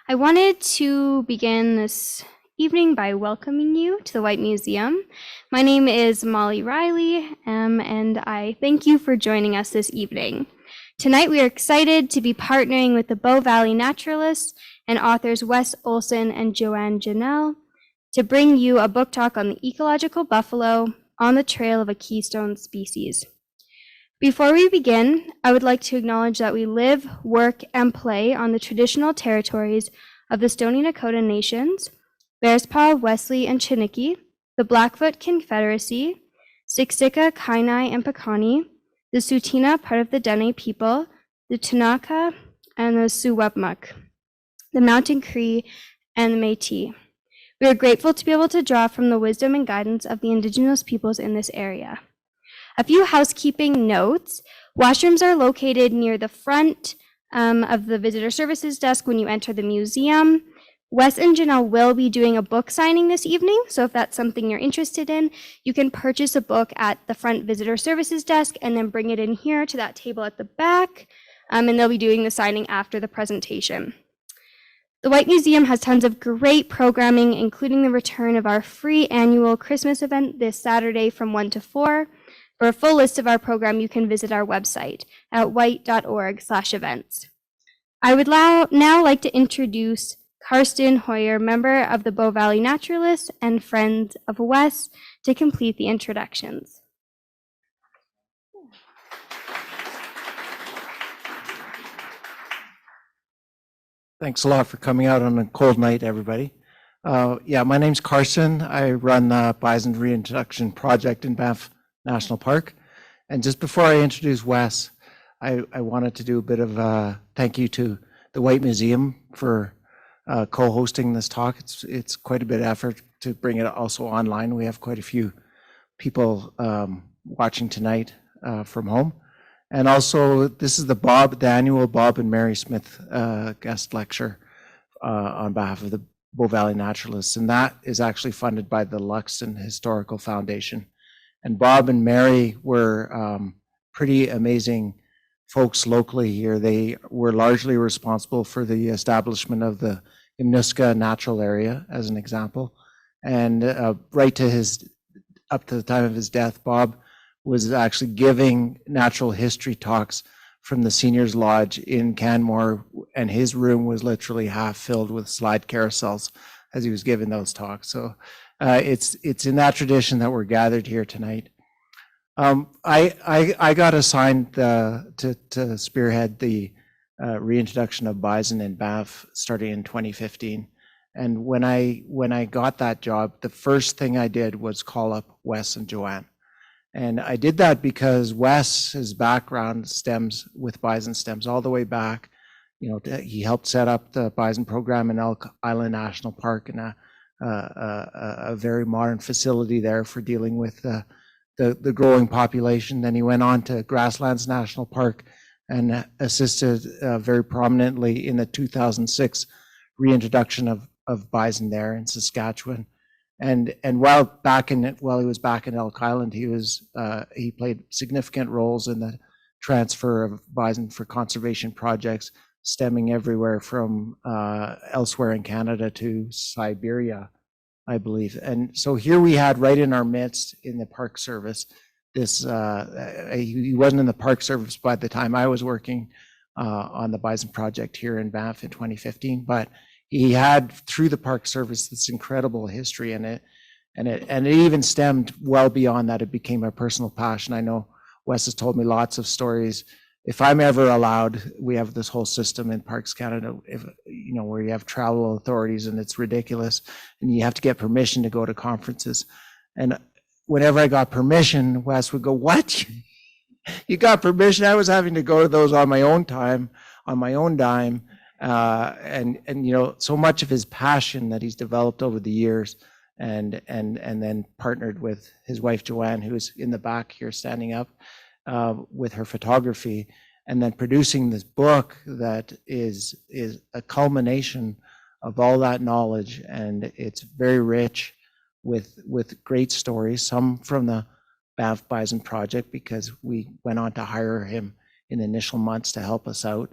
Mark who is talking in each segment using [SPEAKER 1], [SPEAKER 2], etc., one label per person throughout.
[SPEAKER 1] I wanted to begin this evening by welcoming you to the Whyte Museum. My name is Molly Riley, and I thank you for joining us this evening. Tonight, we are excited to be partnering with the Bow Valley Naturalists and authors Wes Olson and Johane Janelle to bring you a book talk on the ecological buffalo on the trail of a keystone species. Before we begin, I would like to acknowledge that we live, work, and play on the traditional territories of the Stoney Nakoda Nations, Bearspaw, Wesley, and Chiniki, the Blackfoot Confederacy, Siksika, Kainai, and Piikani, the Tsuut'ina, part of the Dene people, the Tanaka, and the Suwapmuk, the Mountain Cree, and the Métis. We are grateful to be able to draw from the wisdom and guidance of the Indigenous peoples in this area. A few housekeeping notes. Washrooms are located near the front of the visitor services desk when you enter the museum. Wes and Janelle will be doing a book signing this evening, so if that's something you're interested in, you can purchase a book at the front visitor services desk and then bring it in here to that table at the back, and they'll be doing the signing after the presentation. The Whyte Museum has tons of great programming, including the return of our free annual Christmas event this Saturday from 1 to 4. For a full list of our program, you can visit our website at whyte.org/events. I would now like to introduce Karsten Hoyer, member of the Bow Valley Naturalists and friends of Wes, to complete the introductions.
[SPEAKER 2] Thanks a lot for coming out on a cold night, everybody. My name's Karsten. I run the Bison Reintroduction Project in Banff National Park. And just before I introduce Wes, I wanted to do a bit of a thank you to the Whyte Museum for co-hosting this talk. It's quite a bit of effort to bring it also online. We have quite a few people watching tonight from home. And also, this is the annual Bob and Mary Smith guest lecture on behalf of the Bow Valley Naturalists. And that is actually funded by the Luxton Historical Foundation. And Bob and Mary were pretty amazing folks locally here. They were largely responsible for the establishment of the Imnuska Natural Area, as an example. And up to the time of his death, Bob was actually giving natural history talks from the Seniors Lodge in Canmore, and his room was literally half filled with slide carousels as he was giving those talks. So it's in that tradition that we're gathered here tonight. I got assigned to spearhead the reintroduction of bison in Banff starting in 2015. And when I got that job, the first thing I did was call up Wes and Johane. And I did that because Wes's background with bison stems all the way back. He helped set up the bison program in Elk Island National Park and a very modern facility there for dealing with the growing population. Then he went on to Grasslands National Park and assisted very prominently in the 2006 reintroduction of bison there in Saskatchewan. And while he was back in Elk Island, he played significant roles in the transfer of bison for conservation projects stemming everywhere from elsewhere in Canada to Siberia, I believe. And so here we had right in our midst in the Park Service, he wasn't in the Park Service by the time I was working on the bison project here in Banff in 2015, but he had through the Park Service this incredible history in it, and it even stemmed well beyond that. It became a personal passion. I know Wes has told me lots of stories. If I'm ever allowed, we have this whole system in Parks Canada, where you have travel authorities and it's ridiculous, and you have to get permission to go to conferences. And whenever I got permission, Wes would go, "What? You got permission?" I was having to go to those on my own time, on my own dime. And so much of his passion that he's developed over the years, and then partnered with his wife Johane, who's in the back here standing up with her photography, and then producing this book that is a culmination of all that knowledge, and it's very rich with great stories, some from the Banff Bison Project, because we went on to hire him in the initial months to help us out.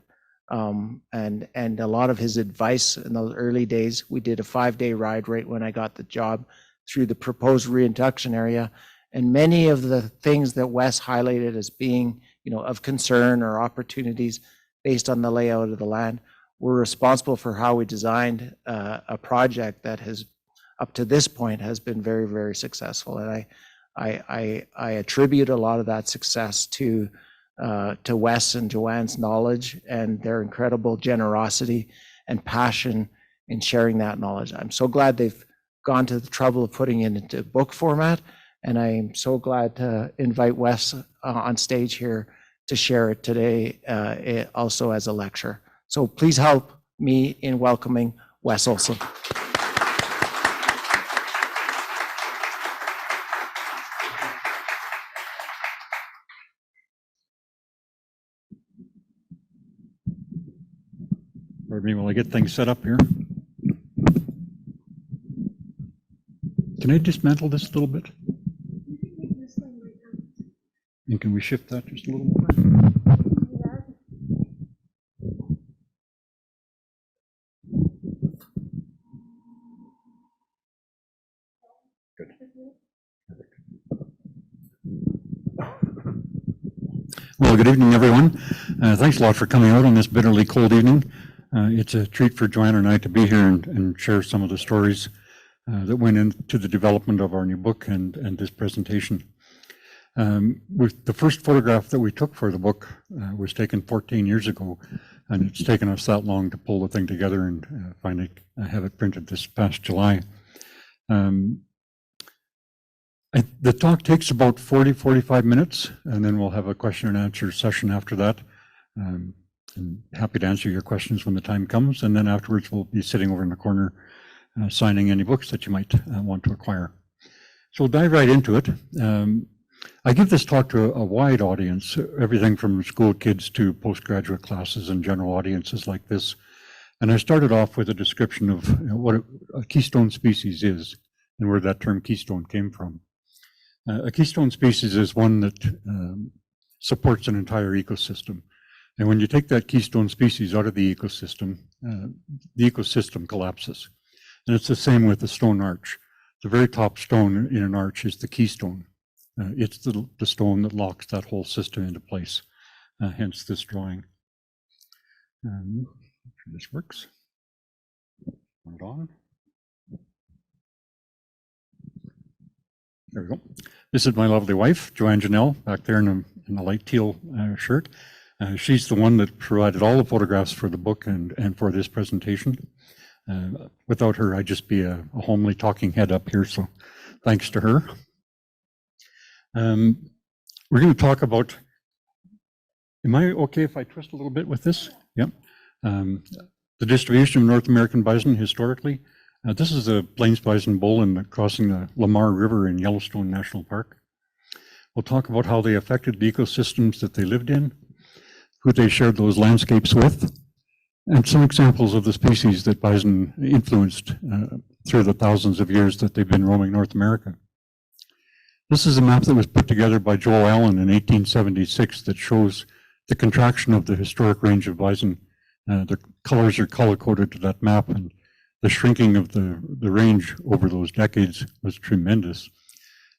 [SPEAKER 2] And a lot of his advice in those early days. We did a 5-day ride right when I got the job through the proposed reintroduction area. And many of the things that Wes highlighted as being, of concern or opportunities based on the layout of the land were responsible for how we designed a project that has, up to this point, has been very, very successful. And I attribute a lot of that success to Wes and Joanne's knowledge and their incredible generosity and passion in sharing that knowledge. I'm so glad they've gone to the trouble of putting it into book format, and I'm so glad to invite Wes on stage here to share it today, also as a lecture. So please help me in welcoming Wes Olson.
[SPEAKER 3] Pardon me while I get things set up here. Can I dismantle this a little bit? And can we shift that just a little more? Good. Well, good evening, everyone. Thanks a lot for coming out on this bitterly cold evening. It's a treat for Joanne and I to be here and share some of the stories that went into the development of our new book and this presentation. With the first photograph that we took for the book was taken 14 years ago, and it's taken us that long to pull the thing together and finally have it printed this past July. The talk takes about 45 minutes, and then we'll have a question and answer session after that. And happy to answer your questions when the time comes, and then afterwards we'll be sitting over in the corner signing any books that you might want to acquire. So we'll dive right into it. I give this talk to a wide audience, everything from school kids to postgraduate classes and general audiences like this. And I started off with a description of what a keystone species is and where that term keystone came from. A keystone species is one that supports an entire ecosystem. And when you take that keystone species out of the ecosystem collapses. And it's the same with the stone arch. The very top stone in an arch is the keystone. It's the stone that locks that whole system into place, hence this drawing. Make sure this works. Turn it on. There we go. This is my lovely wife, Johane Janelle, back there in a light teal shirt. She's the one that provided all the photographs for the book and for this presentation. Without her, I'd just be a homely talking head up here, so thanks to her. We're going to talk about, am I okay if I twist a little bit with this? Yep. The distribution of North American bison historically. This is a plains bison bull crossing the Lamar River in Yellowstone National Park. We'll talk about how they affected the ecosystems that they lived in, who they shared those landscapes with, and some examples of the species that bison influenced through the thousands of years that they've been roaming North America. This is a map that was put together by Joel Allen in 1876 that shows the contraction of the historic range of bison. The colors are color-coded to that map, and the shrinking of the range over those decades was tremendous.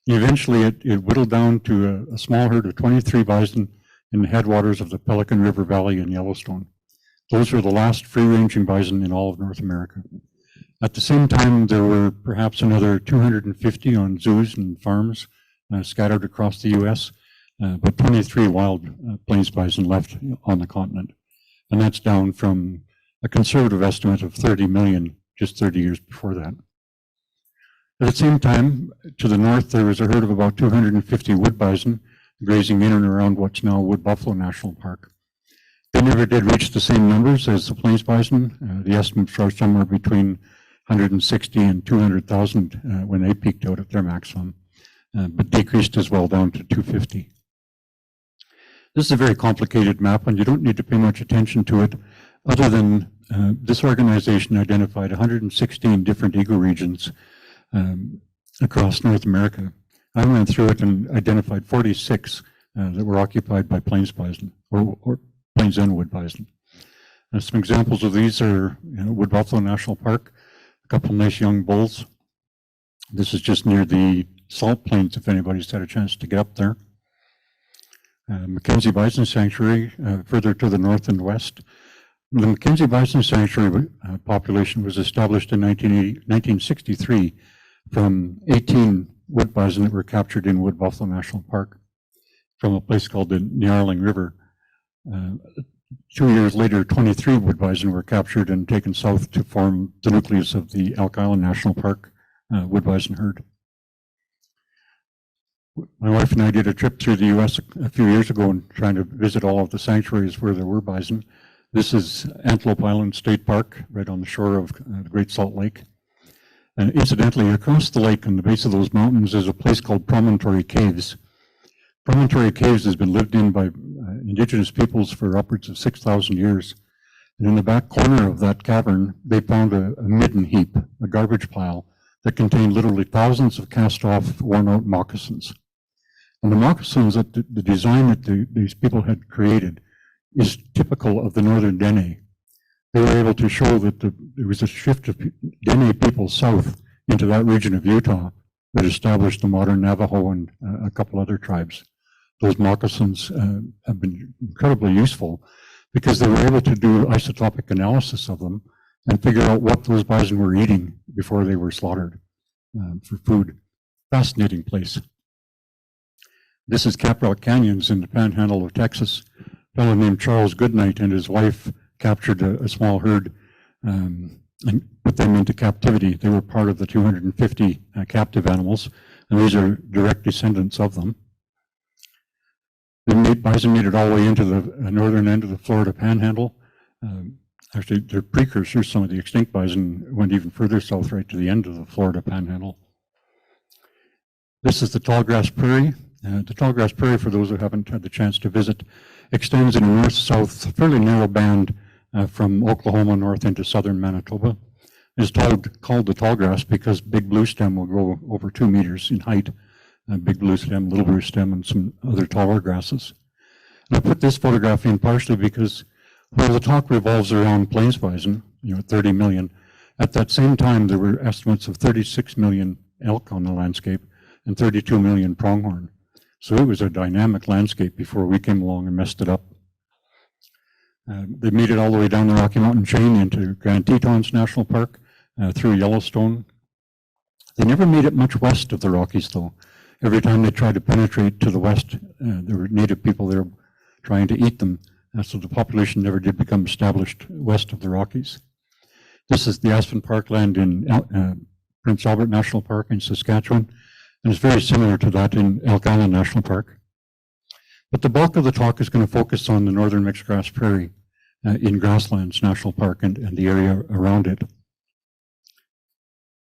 [SPEAKER 3] Eventually, it whittled down to a small herd of 23 bison in the headwaters of the Pelican River Valley in Yellowstone. Those were the last free-ranging bison in all of North America. At the same time, there were perhaps another 250 on zoos and farms scattered across the U.S., but 23 wild plains bison left on the continent. And that's down from a conservative estimate of 30 million just 30 years before that. At the same time, to the north, there was a herd of about 250 wood bison grazing in and around what's now Wood Buffalo National Park. They never did reach the same numbers as the plains bison. The estimates are somewhere between 160 and 200,000 when they peaked out at their maximum, but decreased as well down to 250. This is a very complicated map, and you don't need to pay much attention to it, other than this organization identified 116 different ecoregions across North America. I went through it and identified 46 that were occupied by plains bison or plains and wood bison. Some examples of these are Wood Buffalo National Park, a couple nice young bulls. This is just near the salt plains, if anybody's had a chance to get up there. Mackenzie Bison Sanctuary, further to the north and west. The Mackenzie Bison Sanctuary population was established in 1963 from 18 wood bison that were captured in Wood Buffalo National Park from a place called the Nyarling River. 2 years later, 23 wood bison were captured and taken south to form the nucleus of the Elk Island National Park wood bison herd. My wife and I did a trip through the U.S. a few years ago and trying to visit all of the sanctuaries where there were bison. This is Antelope Island State Park, right on the shore of the Great Salt Lake. And incidentally, across the lake on the base of those mountains is a place called Promontory Caves. Promontory Caves has been lived in by indigenous peoples for upwards of 6,000 years. And in the back corner of that cavern, they found a midden heap, a garbage pile, that contained literally thousands of cast-off, worn-out moccasins. And the moccasins, that the design that these people had created is typical of the northern Dene. They were able to show that there was a shift of Dene people south into that region of Utah that established the modern Navajo and a couple other tribes. Those moccasins have been incredibly useful because they were able to do isotopic analysis of them and figure out what those bison were eating before they were slaughtered for food. Fascinating place. This is Caprock Canyons in the panhandle of Texas. A fellow named Charles Goodnight and his wife captured a small herd and put them into captivity. They were part of the 250 captive animals, and these are direct descendants of them. The bison made it all the way into the northern end of the Florida panhandle. Actually, their precursors, some of the extinct bison, went even further south, right to the end of the Florida panhandle. This is the tallgrass prairie. The tallgrass prairie, for those who haven't had the chance to visit, extends in a north-south, fairly narrow band from Oklahoma north into southern Manitoba. It's called the tallgrass because big blue stem will grow over 2 meters in height. Big blue stem, little blue stem, and some other taller grasses. And I put this photograph in partially because while the talk revolves around plains bison, 30 million, at that same time there were estimates of 36 million elk on the landscape and 32 million pronghorn. So it was a dynamic landscape before we came along and messed it up. They made it all the way down the Rocky Mountain chain into Grand Tetons National Park, through Yellowstone. They never made it much west of the Rockies, though. Every time they tried to penetrate to the west, there were native people there trying to eat them. So the population never did become established west of the Rockies. This is the Aspen Parkland in Prince Albert National Park in Saskatchewan. And it's very similar to that in Elk Island National Park. But the bulk of the talk is going to focus on the northern mixed grass prairie in Grasslands National Park and the area around it.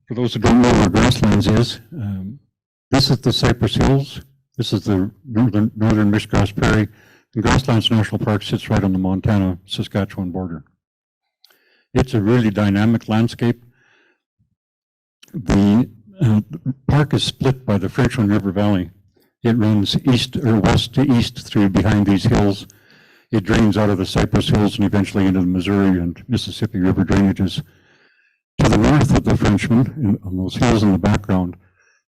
[SPEAKER 3] For those who don't know where Grasslands is, this is the Cypress Hills. This is the northern mixed grass prairie. And Grasslands National Park sits right on the Montana-Saskatchewan border. It's a really dynamic landscape. The park is split by the Frenchman River Valley. It runs east or west to east through behind these hills. It drains out of the Cypress Hills and eventually into the Missouri and Mississippi River drainages. To the north of the Frenchman, on those hills in the background,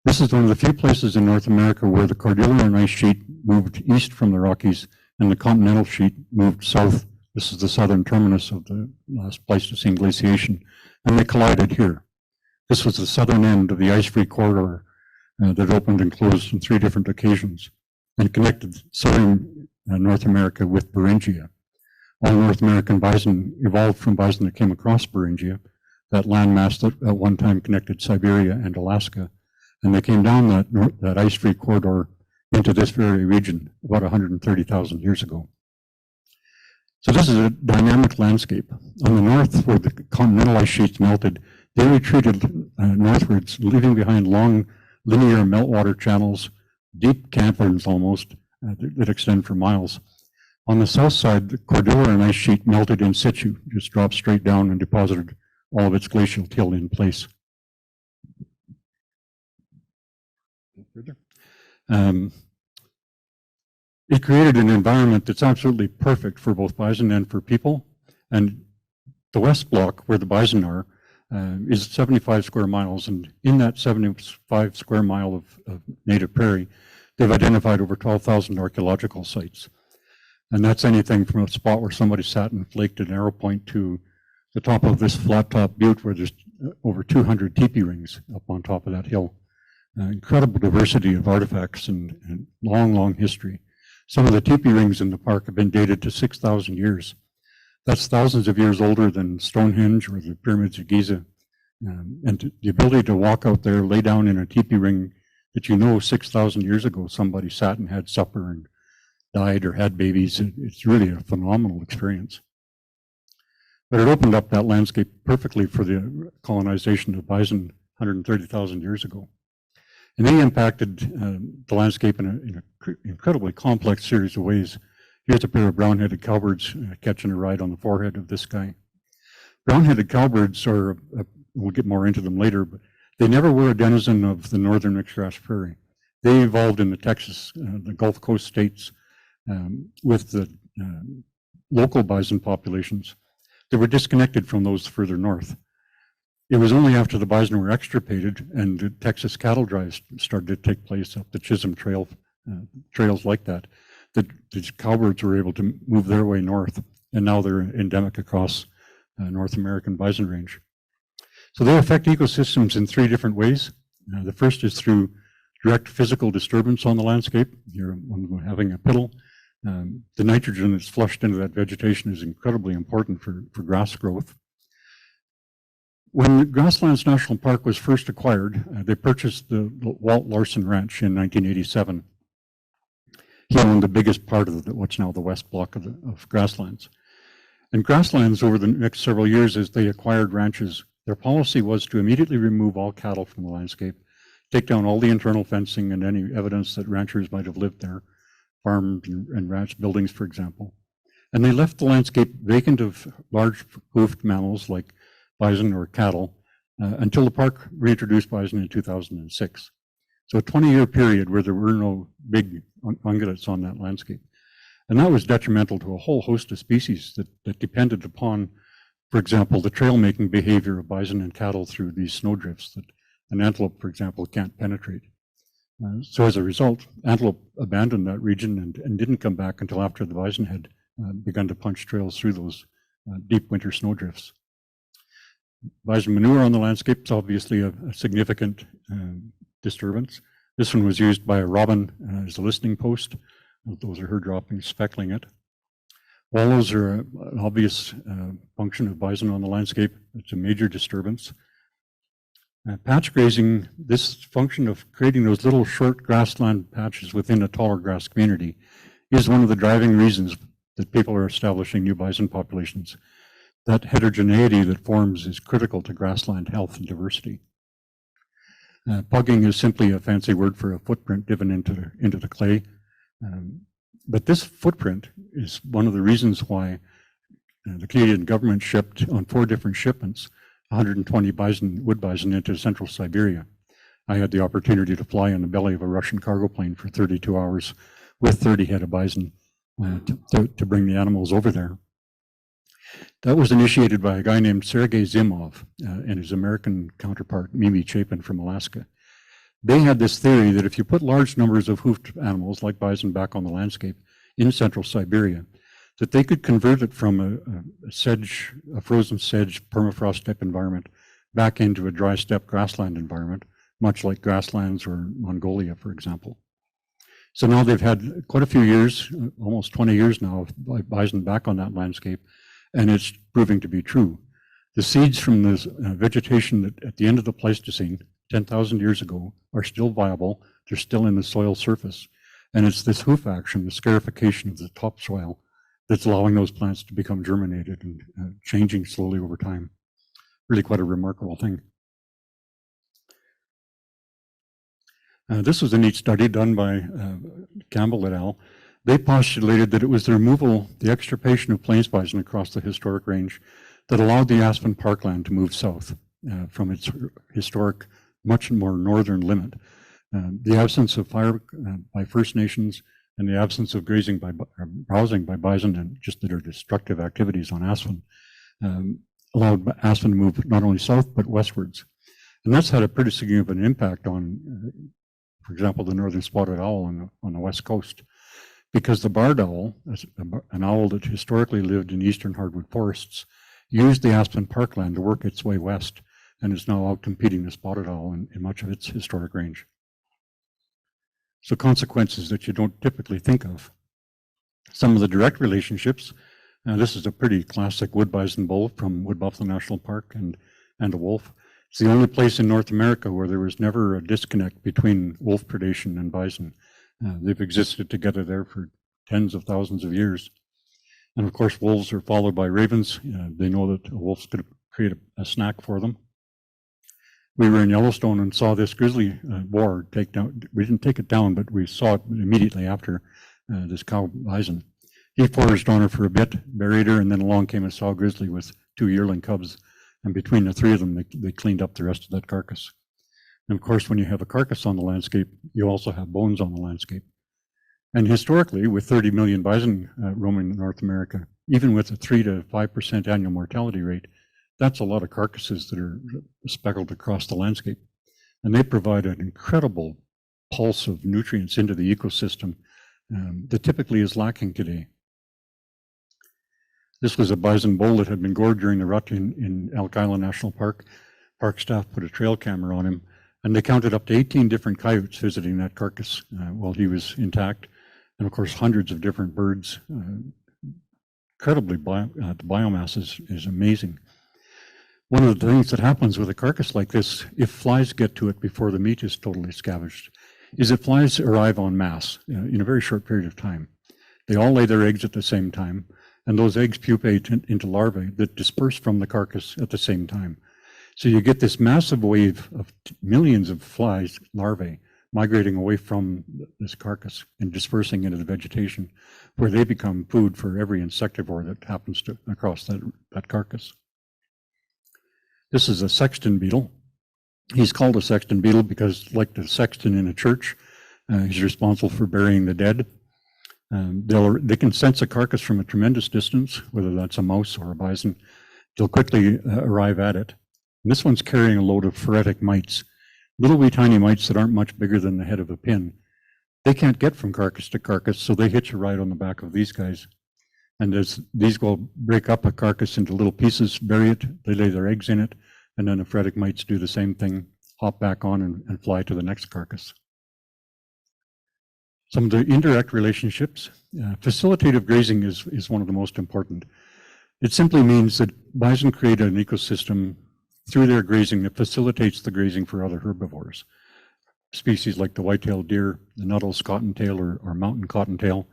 [SPEAKER 3] this is one of the few places in North America where the Cordilleran ice sheet moved east from the Rockies and the continental sheet moved south. This is the southern terminus of the last Pleistocene glaciation, and they collided here. This was the southern end of the ice-free corridor that opened and closed on 3 different occasions and connected southern North America with Beringia. All North American bison evolved from bison that came across Beringia, that landmass that at one time connected Siberia and Alaska. And they came down that ice-free corridor into this very region about 130,000 years ago. So this is a dynamic landscape. On the north, where the continental ice sheets melted, they retreated northwards, leaving behind long linear meltwater channels, deep caverns almost, that extend for miles. On the south side, the Cordilleran ice sheet melted in situ, just dropped straight down and deposited all of its glacial till in place. It created an environment that's absolutely perfect for both bison and for people. And the west block, where the bison are, is 75 square miles. And in that 75 square mile of native prairie, they've identified over 12,000 archaeological sites. And that's anything from a spot where somebody sat and flaked an arrow point to the top of this flat top butte where there's over 200 teepee rings up on top of that hill. Incredible diversity of artifacts and long, long history. Some of the teepee rings in the park have been dated to 6,000 years. That's thousands of years older than Stonehenge or the pyramids of Giza. And the ability to walk out there, lay down in a teepee ring that 6,000 years ago somebody sat and had supper and died or had babies, it's really a phenomenal experience. But it opened up that landscape perfectly for the colonization of bison 130,000 years ago. And they impacted the landscape in an incredibly complex series of ways. Here's a pair of brown-headed cowbirds catching a ride on the forehead of this guy. Brown-headed cowbirds are, we'll get more into them later, but they never were a denizen of the northern mixed-grass prairie. They evolved in the Texas, the Gulf Coast states, with the local bison populations that were disconnected from those further north. It was only after the bison were extirpated and the Texas cattle drives started to take place up the Chisholm Trail, trails like that, that the cowbirds were able to move their way north, and now they're endemic across North American bison range. So they affect ecosystems in three different ways. The first is through direct physical disturbance on the landscape. You're having a piddle. The nitrogen that's flushed into that vegetation is incredibly important for grass growth. When Grasslands National Park was first acquired, they purchased the Walt Larson Ranch in 1987. He owned the biggest part of what's now the west block of grasslands. And grasslands, over the next several years, as they acquired ranches, their policy was to immediately remove all cattle from the landscape, take down all the internal fencing and any evidence that ranchers might have lived there, farms and ranch buildings, for example. And they left the landscape vacant of large hoofed mammals like bison or cattle until the park reintroduced bison in 2006. So a 20-year period where there were no big ungulates on that landscape. And that was detrimental to a whole host of species that depended upon, for example, the trail-making behavior of bison and cattle through these snowdrifts that an antelope, for example, can't penetrate. So as a result, antelope abandoned that region and didn't come back until after the bison had begun to punch trails through those deep winter snowdrifts. Bison manure on the landscape is obviously a significant disturbance. This one was used by a robin as a listening post. Those are her droppings speckling it. Wallows are an obvious function of bison on the landscape. It's a major disturbance. Patch grazing, this function of creating those little short grassland patches within a taller grass community, is one of the driving reasons that people are establishing new bison populations. That heterogeneity that forms is critical to grassland health and diversity. Pugging is simply a fancy word for a footprint driven into the clay. But this footprint is one of the reasons why the Canadian government shipped on 4 different shipments 120 wood bison into central Siberia. I had the opportunity to fly in the belly of a Russian cargo plane for 32 hours with 30 head of bison to bring the animals over there. That was initiated by a guy named Sergei Zimov and his American counterpart, Mimi Chapin from Alaska. They had this theory that if you put large numbers of hoofed animals like bison back on the landscape in central Siberia, that they could convert it from a frozen sedge permafrost type environment back into a dry steppe grassland environment, much like grasslands or Mongolia, for example. So now they've had quite a few years, almost 20 years now, of bison back on that landscape, and it's proving to be true. The seeds from this vegetation that at the end of the Pleistocene, 10,000 years ago, are still viable. They're still in the soil surface. And it's this hoof action, the scarification of the topsoil, that's allowing those plants to become germinated and changing slowly over time. Really quite a remarkable thing. This was a neat study done by Campbell et al. They postulated that it was the removal, the extirpation of plains bison across the historic range that allowed the aspen parkland to move south from its historic, much more northern limit. The absence of fire by First Nations, and the absence of grazing by browsing by bison and just their destructive activities on aspen allowed aspen to move not only south but westwards. And that's had a pretty significant impact on, for example, the northern spotted owl on the west coast, because the barred owl, an owl that historically lived in eastern hardwood forests, used the aspen parkland to work its way west, and is now out competing the spotted owl in much of its historic range. So consequences that you don't typically think of. Some of the direct relationships, this is a pretty classic wood bison bull from Wood Buffalo National Park and a wolf. It's the only place in North America where there was never a disconnect between wolf predation and bison. They've existed together there for tens of thousands of years. And of course, wolves are followed by ravens. They know that a wolf's going to create a snack for them. We were in Yellowstone and saw this grizzly boar take down, we didn't take it down, but we saw it immediately after this cow bison. He foraged on her for a bit, buried her, and then along came a sow grizzly with 2 yearling cubs. And between the 3 of them, they cleaned up the rest of that carcass. And of course, when you have a carcass on the landscape, you also have bones on the landscape. And historically, with 30 million bison roaming North America, even with a 3 to 5% annual mortality rate, that's a lot of carcasses that are speckled across the landscape. And they provide an incredible pulse of nutrients into the ecosystem that typically is lacking today. This was a bison bull that had been gored during the rut in Elk Island National Park. Park staff put a trail camera on him, and they counted up to 18 different coyotes visiting that carcass while he was intact. And of course, hundreds of different birds. Incredibly, the biomass is amazing. One of the things that happens with a carcass like this, if flies get to it before the meat is totally scavenged, is that flies arrive en masse in a very short period of time. They all lay their eggs at the same time, and those eggs pupate into larvae that disperse from the carcass at the same time. So you get this massive wave of millions of flies, larvae, migrating away from this carcass and dispersing into the vegetation, where they become food for every insectivore that happens to across that carcass. This is a sexton beetle. He's called a sexton beetle because, like the sexton in a church, he's responsible for burying the dead. They can sense a carcass from a tremendous distance, whether that's a mouse or a bison. They'll quickly arrive at it. And this one's carrying a load of phoretic mites, little wee tiny mites that aren't much bigger than the head of a pin. They can't get from carcass to carcass, so they hitch a ride on the back of these guys. And these will break up a carcass into little pieces, bury it, they lay their eggs in it, and then the phoretic mites do the same thing, hop back on and fly to the next carcass. Some of the indirect relationships, facilitative grazing is one of the most important. It simply means that bison create an ecosystem through their grazing that facilitates the grazing for other herbivores. Species like the white-tailed deer, the Nuttall's cottontail or mountain cottontail,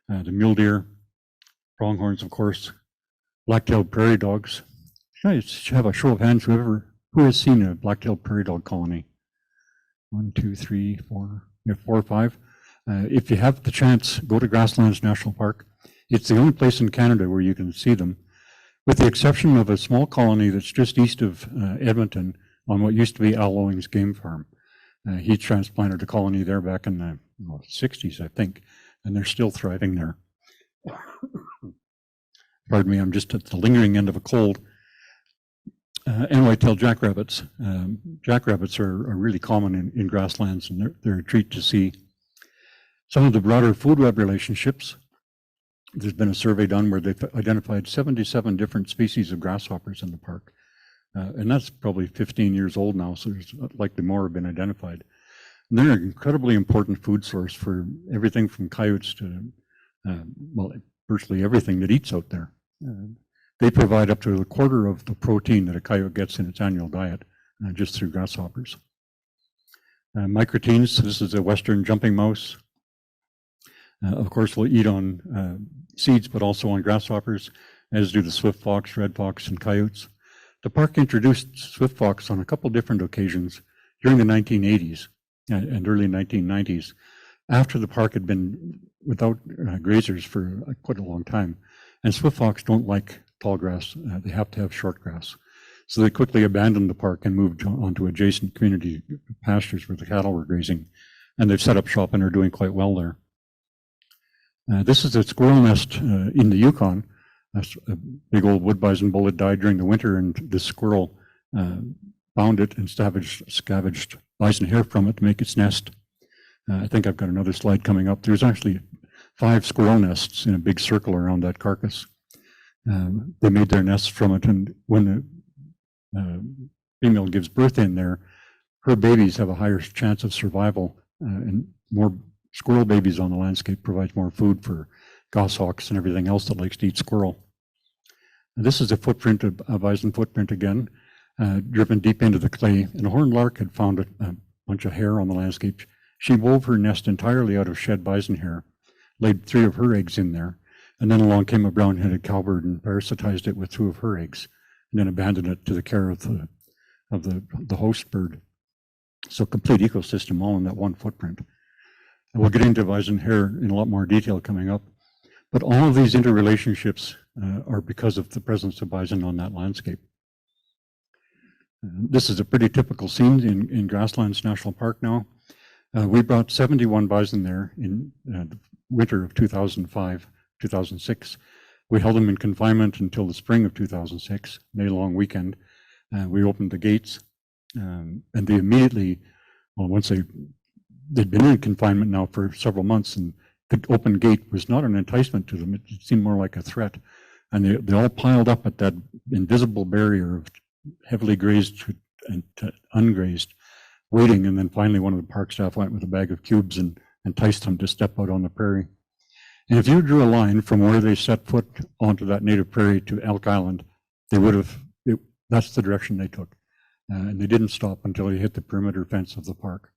[SPEAKER 3] the mule deer, pronghorns, of course, black-tailed prairie dogs. Can I just have a show of hands, who has seen a black-tailed prairie dog colony? 1, 2, 3, 4, 4 or 5. If you have the chance, go to Grasslands National Park. It's the only place in Canada where you can see them, with the exception of a small colony that's just east of Edmonton on what used to be Al Owings Game Farm. He transplanted a colony there back in the 60s, I think, and they're still thriving there. Pardon me, I'm just at the lingering end of a cold. And white-tailed jackrabbits. Jackrabbits are really common in grasslands, and they're a treat to see. Some of the broader food web relationships, there's been a survey done where they've identified 77 different species of grasshoppers in the park. And that's probably 15 years old now, so there's likely more have been identified. And they're an incredibly important food source for everything from coyotes to, well, virtually everything that eats out there. They provide up to a quarter of the protein that a coyote gets in its annual diet just through grasshoppers. Microtines, this is a western jumping mouse. Of course, will eat on seeds, but also on grasshoppers, as do the swift fox, red fox, and coyotes. The park introduced swift fox on a couple different occasions during the 1980s and early 1990s, after the park had been without grazers for quite a long time. And swift fox don't like tall grass, they have to have short grass. So they quickly abandoned the park and moved onto adjacent community pastures where the cattle were grazing. And they've set up shop and are doing quite well there. This is a squirrel nest in the Yukon. A big old wood bison bull had died during the winter, and this squirrel found it and scavenged bison hair from it to make its nest. I think I've got another slide coming up. There's actually 5 squirrel nests in a big circle around that carcass. They made their nests from it, and when the female gives birth in there, her babies have a higher chance of survival, and more squirrel babies on the landscape provides more food for goshawks and everything else that likes to eat squirrel. And this is a footprint, a bison footprint again, driven deep into the clay. And a horned lark had found a bunch of hair on the landscape. She wove her nest entirely out of shed bison hair, laid 3 of her eggs in there, and then along came a brown-headed cowbird and parasitized it with 2 of her eggs, and then abandoned it to the care of the host bird. So complete ecosystem all in that one footprint. And we'll get into bison hair in a lot more detail coming up. But all of these interrelationships are because of the presence of bison on that landscape. This is a pretty typical scene in Grasslands National Park now. We brought 71 bison there in the winter of 2005, 2006. We held them in confinement until the spring of 2006, May long weekend. We opened the gates, and they immediately, well, once they'd been in confinement now for several months, and the open gate was not an enticement to them. It seemed more like a threat. And they all piled up at that invisible barrier of heavily grazed and ungrazed, waiting. And then finally one of the park staff went with a bag of cubes and enticed them to step out on the prairie. And if you drew a line from where they set foot onto that native prairie to Elk Island, they would have, that's the direction they took. And they didn't stop until they hit the perimeter fence of the park.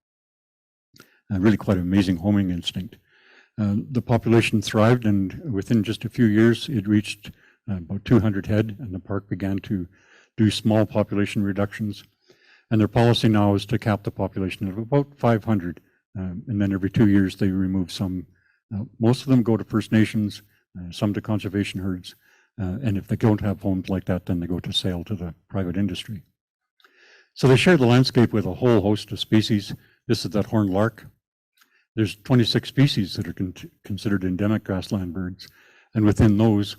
[SPEAKER 3] Really quite an amazing homing instinct. The population thrived, and within just a few years, it reached about 200 head, and the park began to do small population reductions. And their policy now is to cap the population of about 500, and then every 2 years they remove some. Most of them go to First Nations, some to conservation herds, and if they don't have homes like that, then they go to sale to the private industry. So they share the landscape with a whole host of species. This is that horned lark. There's 26 species that are considered endemic grassland birds, and within those,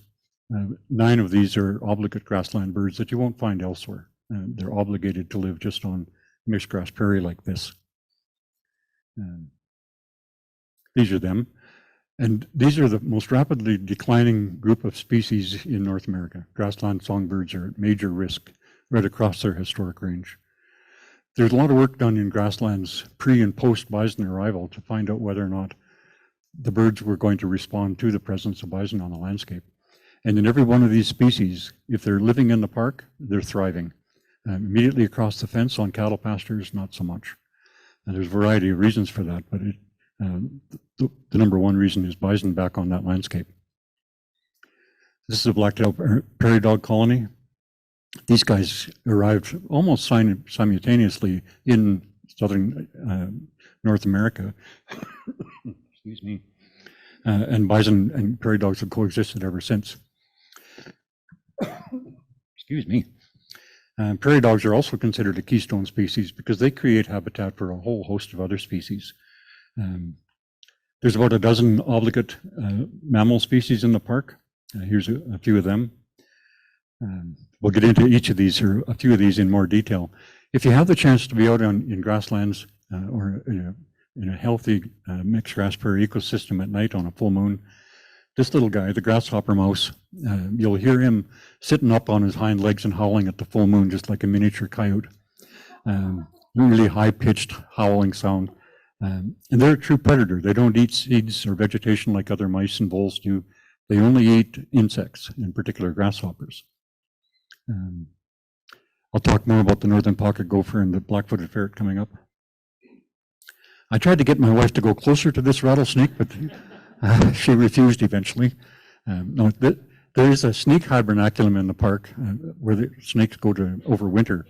[SPEAKER 3] 9 of these are obligate grassland birds that you won't find elsewhere. They're obligated to live just on mixed grass prairie like this. These are them, and these are the most rapidly declining group of species in North America. Grassland songbirds are at major risk right across their historic range. There's a lot of work done in grasslands pre and post bison arrival to find out whether or not the birds were going to respond to the presence of bison on the landscape. And in every one of these species, if they're living in the park, they're thriving. Immediately across the fence on cattle pastures, not so much. And there's a variety of reasons for that, but the number one reason is bison back on that landscape. This is a black-tailed prairie dog colony. These guys arrived almost simultaneously in southern North America. Excuse me. And bison and prairie dogs have coexisted ever since. Excuse me. Prairie dogs are also considered a keystone species because they create habitat for a whole host of other species. There's about a dozen obligate mammal species in the park. Here's a few of them. We'll get into each of these or a few of these in more detail. If you have the chance to be out in grasslands or in a healthy mixed grass prairie ecosystem at night on a full moon, this little guy, the grasshopper mouse, you'll hear him sitting up on his hind legs and howling at the full moon, just like a miniature coyote. Really high-pitched howling sound. And they're a true predator. They don't eat seeds or vegetation like other mice and voles do. They only eat insects, in particular grasshoppers. I'll talk more about the northern pocket gopher and the black-footed ferret coming up. I tried to get my wife to go closer to this rattlesnake, but she refused eventually. No, there is a snake hibernaculum in the park where the snakes go to overwinter.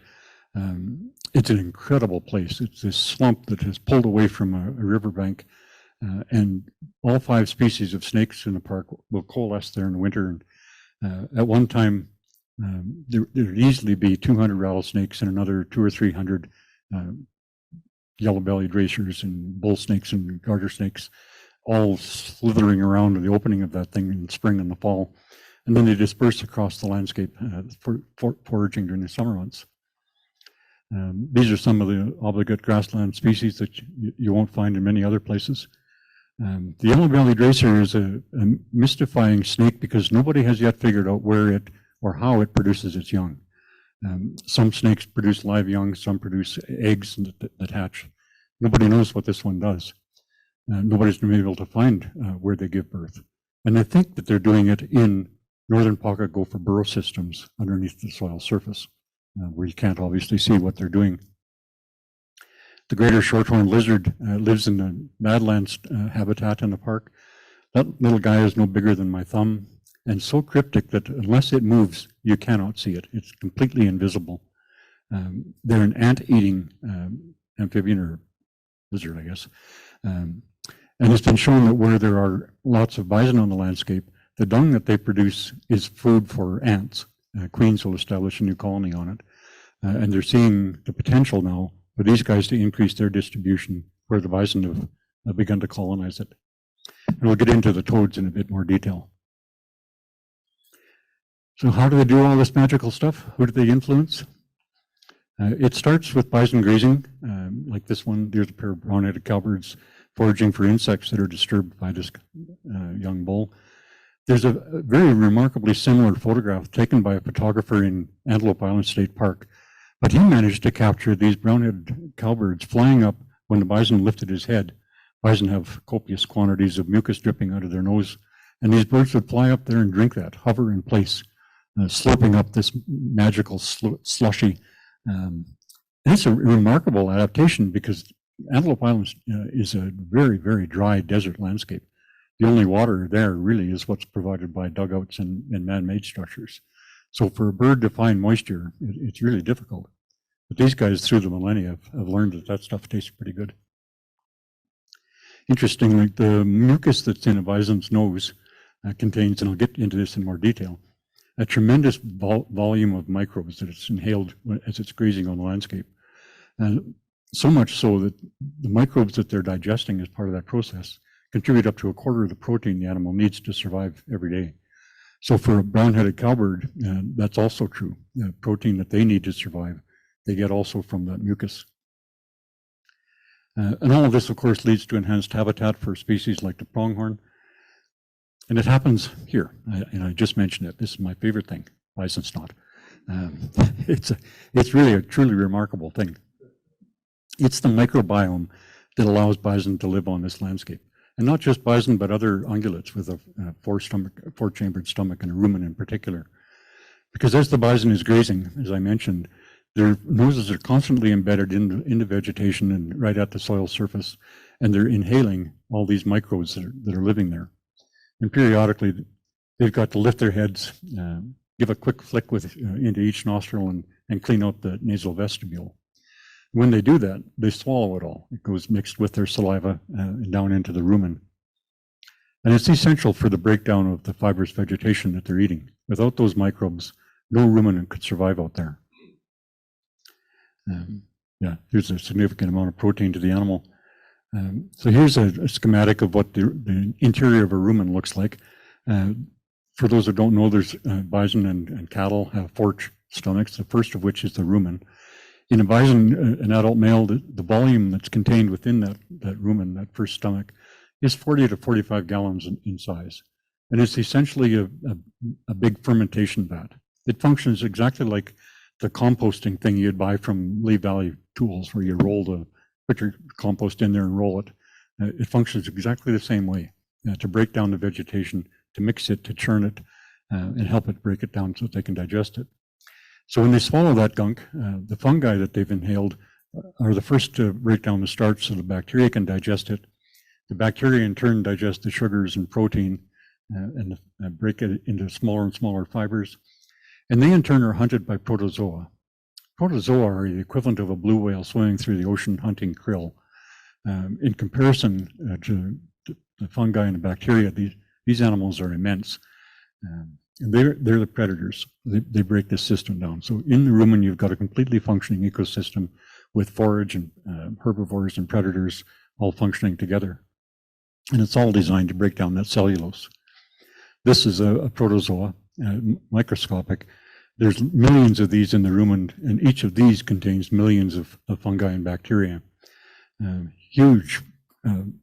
[SPEAKER 3] It's an incredible place. It's this slump that is pulled away from a riverbank, and all 5 species of snakes in the park will coalesce there in the winter. And at one time, there would easily be 200 rattlesnakes and another 200 or 300 yellow-bellied racers and bull snakes and garter snakes all slithering around the opening of that thing in spring and the fall. And then they disperse across the landscape for foraging during the summer months. These are some of the obligate grassland species that you won't find in many other places. The yellow bellied racer is a mystifying snake because nobody has yet figured out where it or how it produces its young. Some snakes produce live young, some produce eggs that hatch. Nobody knows what this one does. Nobody's been able to find where they give birth. And I think that they're doing it in northern pocket gopher burrow systems underneath the soil surface, where you can't obviously see what they're doing. The greater shorthorn lizard lives in the Badlands habitat in the park. That little guy is no bigger than my thumb and so cryptic that unless it moves, you cannot see it. It's completely invisible. They're an ant-eating amphibian or lizard, I guess. And it's been shown that where there are lots of bison on the landscape, the dung that they produce is food for ants. Queens will establish a new colony on it. And they're seeing the potential now for these guys to increase their distribution where the bison have begun to colonize it. And we'll get into the toads in a bit more detail. So how do they do all this magical stuff? Who do they influence? It starts with bison grazing, like this one. There's a pair of brown-headed cowbirds foraging for insects that are disturbed by this young bull. There's a very remarkably similar photograph taken by a photographer in Antelope Island State Park, but he managed to capture these brown-headed cowbirds flying up when the bison lifted his head. Bison have copious quantities of mucus dripping out of their nose, and these birds would fly up there and drink that, hover in place, slurping up this magical slushy. It's a remarkable adaptation because Antelope Island is a very, very dry desert landscape. The only water there really is what's provided by dugouts and man-made structures. So for a bird to find moisture, it's really difficult. But these guys through the millennia have learned that that stuff tastes pretty good. Interestingly, the mucus that's in a bison's nose contains, and I'll get into this in more detail, a tremendous volume of microbes that it's inhaled as it's grazing on the landscape. So much so that the microbes that they're digesting as part of that process contribute up to a quarter of the protein the animal needs to survive every day. So for a brown-headed cowbird, that's also true. The protein that they need to survive, they get also from that mucus. And all of this, of course, leads to enhanced habitat for species like the pronghorn. And it happens here, and I just mentioned it. This is my favorite thing, bison snot. It's really a truly remarkable thing. It's the microbiome that allows bison to live on this landscape. And not just bison, but other ungulates with a four-chambered stomach and a rumen in particular. Because as the bison is grazing, as I mentioned, their noses are constantly embedded into vegetation and right at the soil surface, and they're inhaling all these microbes that are living there. And periodically, they've got to lift their heads, give a quick flick into each nostril and clean out the nasal vestibule. When they do that, they swallow it all. It goes mixed with their saliva and down into the rumen. And it's essential for the breakdown of the fibrous vegetation that they're eating. Without those microbes, no ruminant could survive out there. Yeah, here's a significant amount of protein to the animal. So here's a schematic of what the interior of a rumen looks like. For those that don't know, there's bison and cattle have four stomachs, the first of which is the rumen. In a bison, an adult male, the volume that's contained within that rumen, that first stomach, is 40 to 45 gallons in size. And it's essentially a big fermentation vat. It functions exactly like the composting thing you'd buy from Lee Valley Tools, where you put your compost in there and roll it. It functions exactly the same way, to break down the vegetation, to mix it, to churn it, and help it break it down so that they can digest it. So when they swallow that gunk, the fungi that they've inhaled are the first to break down the starch so the bacteria can digest it. The bacteria in turn digest the sugars and protein and break it into smaller and smaller fibers. And they in turn are hunted by protozoa. Protozoa are the equivalent of a blue whale swimming through the ocean hunting krill. In comparison to the fungi and the bacteria, these animals are immense. And they're the predators. They break this system down. So in the rumen, you've got a completely functioning ecosystem with forage and herbivores and predators all functioning together. and it's all designed to break down that cellulose. This is a protozoa, microscopic. There's millions of these in the room, and each of these contains millions of fungi and bacteria. Huge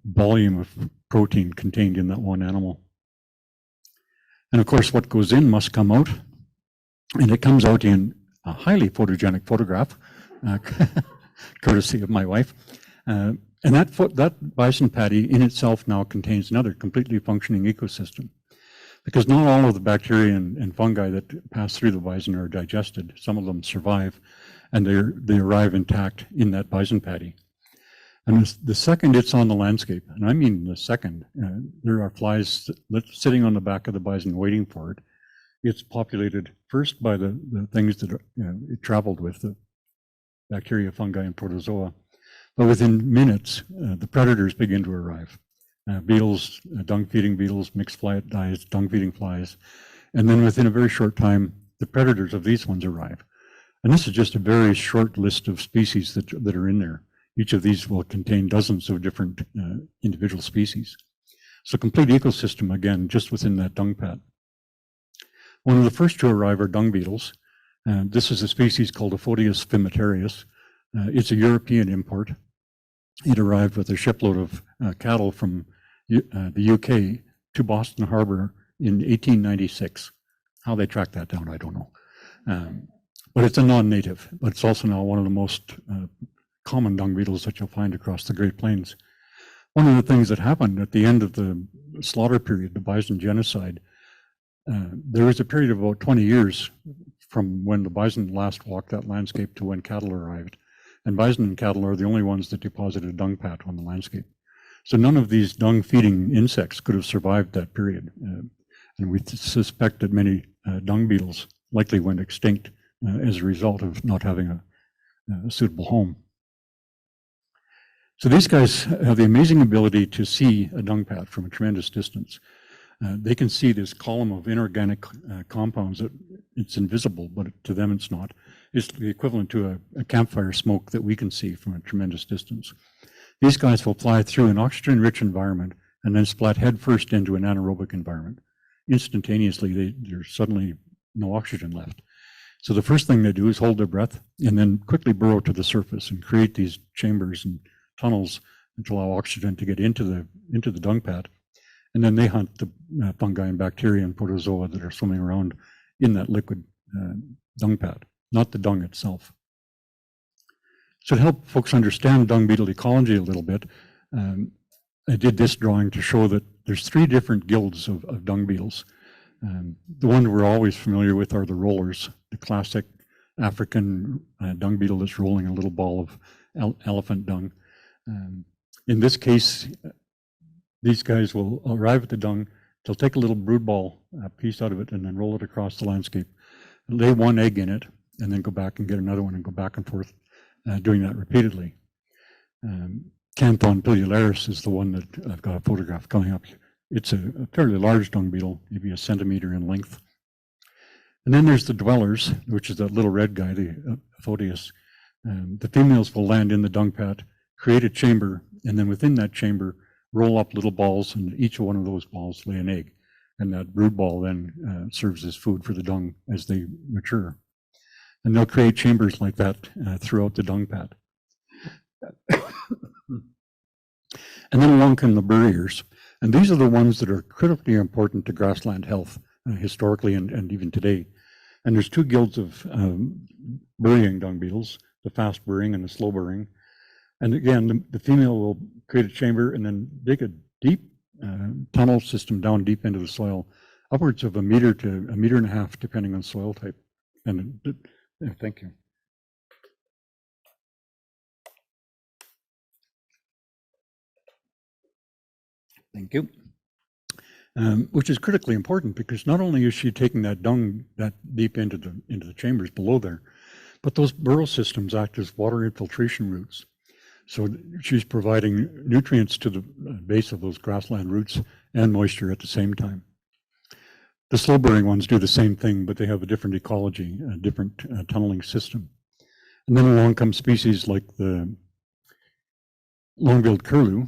[SPEAKER 3] volume of protein contained in that one animal. And of course, what goes in must come out, and it comes out in a highly photogenic photograph, courtesy of my wife. And that bison patty in itself now contains another completely functioning ecosystem, because not all of the bacteria and fungi that pass through the bison are digested. Some of them survive, and they arrive intact in that bison patty. And the second it's on the landscape, and I mean the second, there are flies sitting on the back of the bison waiting for it. It's populated first by the things that it traveled with, the bacteria, fungi, and protozoa. But within minutes, the predators begin to arrive. Beetles, dung-feeding beetles, mixed flies, dung-feeding flies. And then within a very short time, the predators of these ones arrive. And this is just a very short list of species that are in there. Each of these will contain dozens of different individual species. So complete ecosystem, again, just within that dung pat. One of the first to arrive are dung beetles. This is a species called Aphodius fimitarius. It's a European import. It arrived with a shipload of cattle from the UK to Boston Harbor in 1896. How they tracked that down, I don't know. But it's a non-native, but it's also now one of the most common dung beetles that you'll find across the Great Plains. One of the things that happened at the end of the slaughter period, the bison genocide, there was a period of about 20 years from when the bison last walked that landscape to when cattle arrived. And bison and cattle are the only ones that deposited a dung pat on the landscape. So none of these dung-feeding insects could have survived that period. And we suspect that many dung beetles likely went extinct as a result of not having a suitable home. So these guys have the amazing ability to see a dung pat from a tremendous distance. They can see this column of inorganic compounds that it's invisible, but to them it's not. It's the equivalent to a campfire smoke that we can see from a tremendous distance. These guys will fly through an oxygen-rich environment and then splat headfirst into an anaerobic environment. Instantaneously, there's suddenly no oxygen left. So the first thing they do is hold their breath and then quickly burrow to the surface and create these chambers and tunnels to allow oxygen to get into the dung pat. And then they hunt the fungi and bacteria and protozoa that are swimming around in that liquid dung pat, not the dung itself. So to help folks understand dung beetle ecology a little bit, I did this drawing to show that there's 3 different guilds of dung beetles. The one we're always familiar with are the rollers, the classic African dung beetle that's rolling a little ball of elephant dung. In this case, these guys will arrive at the dung, they'll take a little brood ball piece out of it and then roll it across the landscape, lay one egg in it, and then go back and get another one and go back and forth, doing that repeatedly. Canthon pilularis is the one that I've got a photograph coming up. It's a fairly large dung beetle, maybe a centimeter in length. And then there's the dwellers, which is that little red guy, the Aphodius. The females will land in the dung pat, create a chamber, and then within that chamber, roll up little balls, and each one of those balls lay an egg. And that brood ball then serves as food for the dung as they mature. And they'll create chambers like that throughout the dung pat. And then along come the burriers. And these are the ones that are critically important to grassland health, historically and even today. And there's 2 guilds of burying dung beetles, the fast burying and the slow burying. And again, the female will create a chamber and then dig a deep tunnel system down deep into the soil, upwards of 1 meter to 1.5 meters, depending on soil type. And thank you. Thank you. Which is critically important because not only is she taking that dung that deep into the chambers below there, but those burrow systems act as water infiltration routes. So she's providing nutrients to the base of those grassland roots and moisture at the same time. The slow burrowing ones do the same thing, but they have a different ecology, a different tunneling system. And then along come species like the long-billed curlew,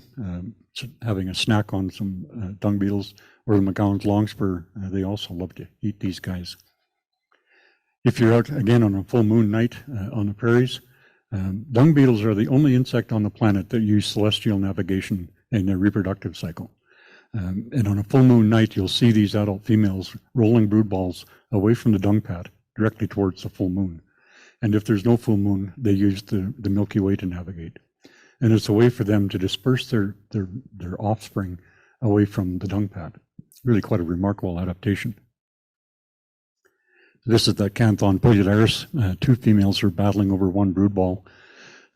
[SPEAKER 3] having a snack on some dung beetles, or the McGowan's longspur, they also love to eat these guys. If you're out again on a full moon night on the prairies, dung beetles are the only insect on the planet that use celestial navigation in their reproductive cycle. And on a full moon night, you'll see these adult females rolling brood balls away from the dung pad directly towards the full moon. And if there's no full moon, they use the Milky Way to navigate. And it's a way for them to disperse their offspring away from the dung pad. Really quite a remarkable adaptation. This is the Canthon polylaris. Two females are battling over one brood ball.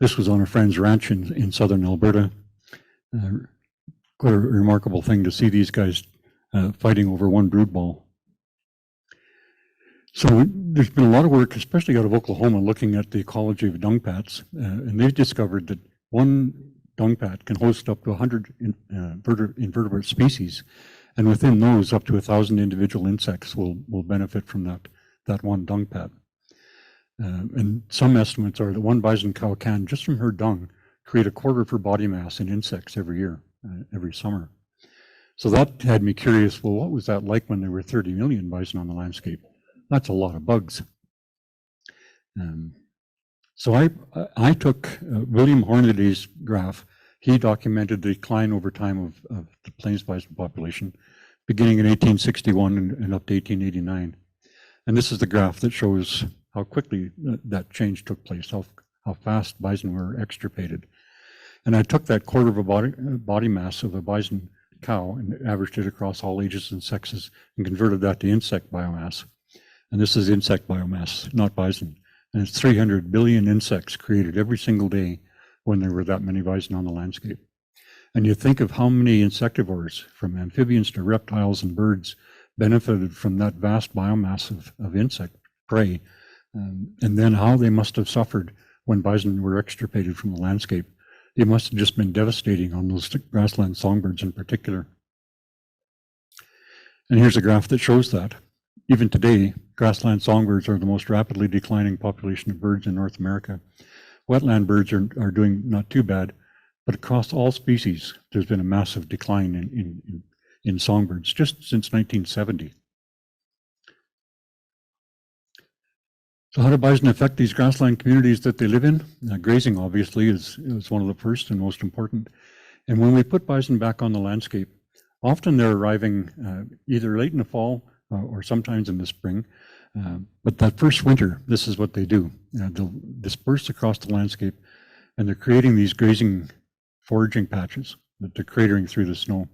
[SPEAKER 3] This was on a friend's ranch in southern Alberta. Quite a remarkable thing to see these guys fighting over one brood ball. So there's been a lot of work, especially out of Oklahoma, looking at the ecology of dung pads, and they've discovered that one dung pad can host up to 100 invertebrate species, and within those, up to 1,000 individual insects will benefit from that one dung pad. And some estimates are that one bison cow can, just from her dung, create a quarter of her body mass in insects every year, every summer. So that had me curious, well, what was that like when there were 30 million bison on the landscape? That's a lot of bugs. So I took William Hornady's graph. He documented the decline over time of the plains bison population, beginning in 1861 and up to 1889. And this is the graph that shows how quickly that change took place, how fast bison were extirpated. And I took that quarter of a body mass of a bison cow and averaged it across all ages and sexes and converted that to insect biomass. And this is insect biomass, not bison. And it's 300 billion insects created every single day when there were that many bison on the landscape. And you think of how many insectivores, from amphibians to reptiles and birds, benefited from that vast biomass of insect prey, and then how they must have suffered when bison were extirpated from the landscape. It must have just been devastating on those grassland songbirds in particular. And here's a graph that shows that. Even today, grassland songbirds are the most rapidly declining population of birds in North America. Wetland birds are doing not too bad, but across all species, there's been a massive decline in songbirds just since 1970. So how do bison affect these grassland communities that they live in? Grazing, obviously, is one of the first and most important. And when we put bison back on the landscape, often they're arriving either late in the fall or sometimes in the spring. But that first winter, this is what they do. They'll disperse across the landscape, and they're creating these grazing foraging patches that they're cratering through the snow.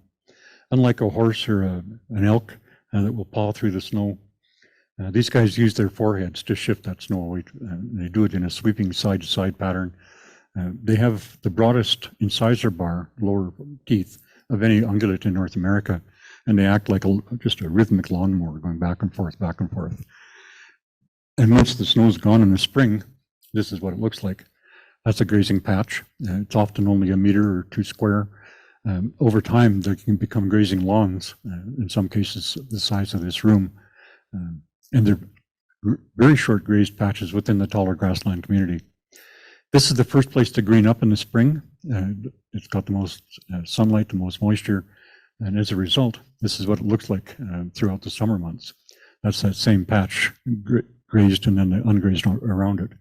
[SPEAKER 3] Unlike a horse or an elk that will paw through the snow, these guys use their foreheads to shift that snow away. They do it in a sweeping side-to-side pattern. They have the broadest incisor bar, lower teeth, of any ungulate in North America, and they act like just a rhythmic lawnmower going back and forth, back and forth. And once the snow's gone in the spring, this is what it looks like. That's a grazing patch. It's often only a meter or two square. Over time, they can become grazing lawns, in some cases the size of this room. And they're very short grazed patches within the taller grassland community. This is the first place to green up in the spring. It's got the most sunlight, the most moisture. And as a result, this is what it looks like throughout the summer months. That's that same patch grazed and then the ungrazed around it.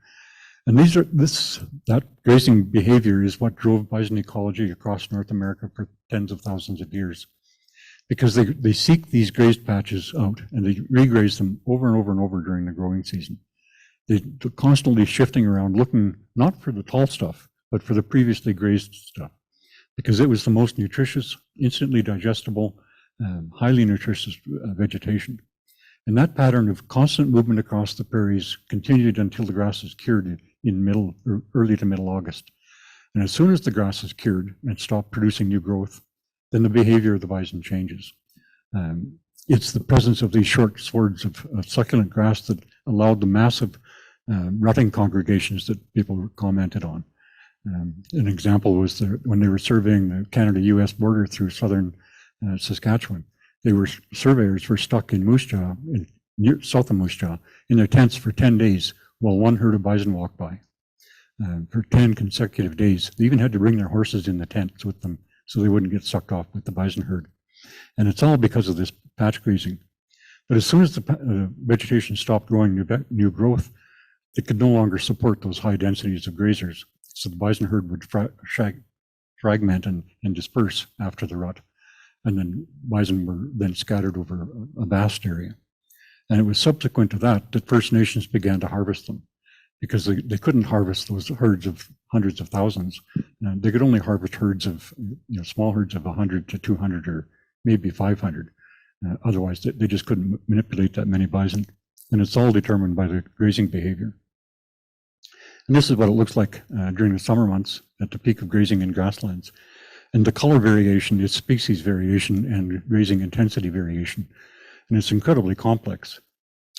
[SPEAKER 3] And that grazing behavior is what drove bison ecology across North America for tens of thousands of years. Because they seek these grazed patches out and they regraze them over and over and over during the growing season. They're constantly shifting around, looking not for the tall stuff, but for the previously grazed stuff, because it was the most nutritious, instantly digestible, highly nutritious vegetation. And that pattern of constant movement across the prairies continued until the grass is cured in early to middle August. And as soon as the grass is cured and stopped producing new growth, then the behavior of the bison changes. It's the presence of these short swords of succulent grass that allowed the massive rutting congregations that people commented on. An example was when they were surveying the Canada-US border through southern Saskatchewan. Surveyors were stuck in Moose Jaw, south of Moose Jaw, in their tents for 10 days while one herd of bison walked by. for 10 consecutive days. They even had to bring their horses in the tents with them so they wouldn't get sucked off with the bison herd. And it's all because of this patch grazing. But as soon as the vegetation stopped growing new growth, it could no longer support those high densities of grazers. So the bison herd would fragment and disperse after the rut. And then bison were then scattered over a vast area. And it was subsequent to that that First Nations began to harvest them, because they couldn't harvest those herds of hundreds of thousands. They could only harvest herds of, small herds of 100 to 200 or maybe 500. Otherwise, they just couldn't manipulate that many bison. And it's all determined by the grazing behavior. And this is what it looks like during the summer months at the peak of grazing in grasslands. And the color variation is species variation and grazing intensity variation. And it's incredibly complex.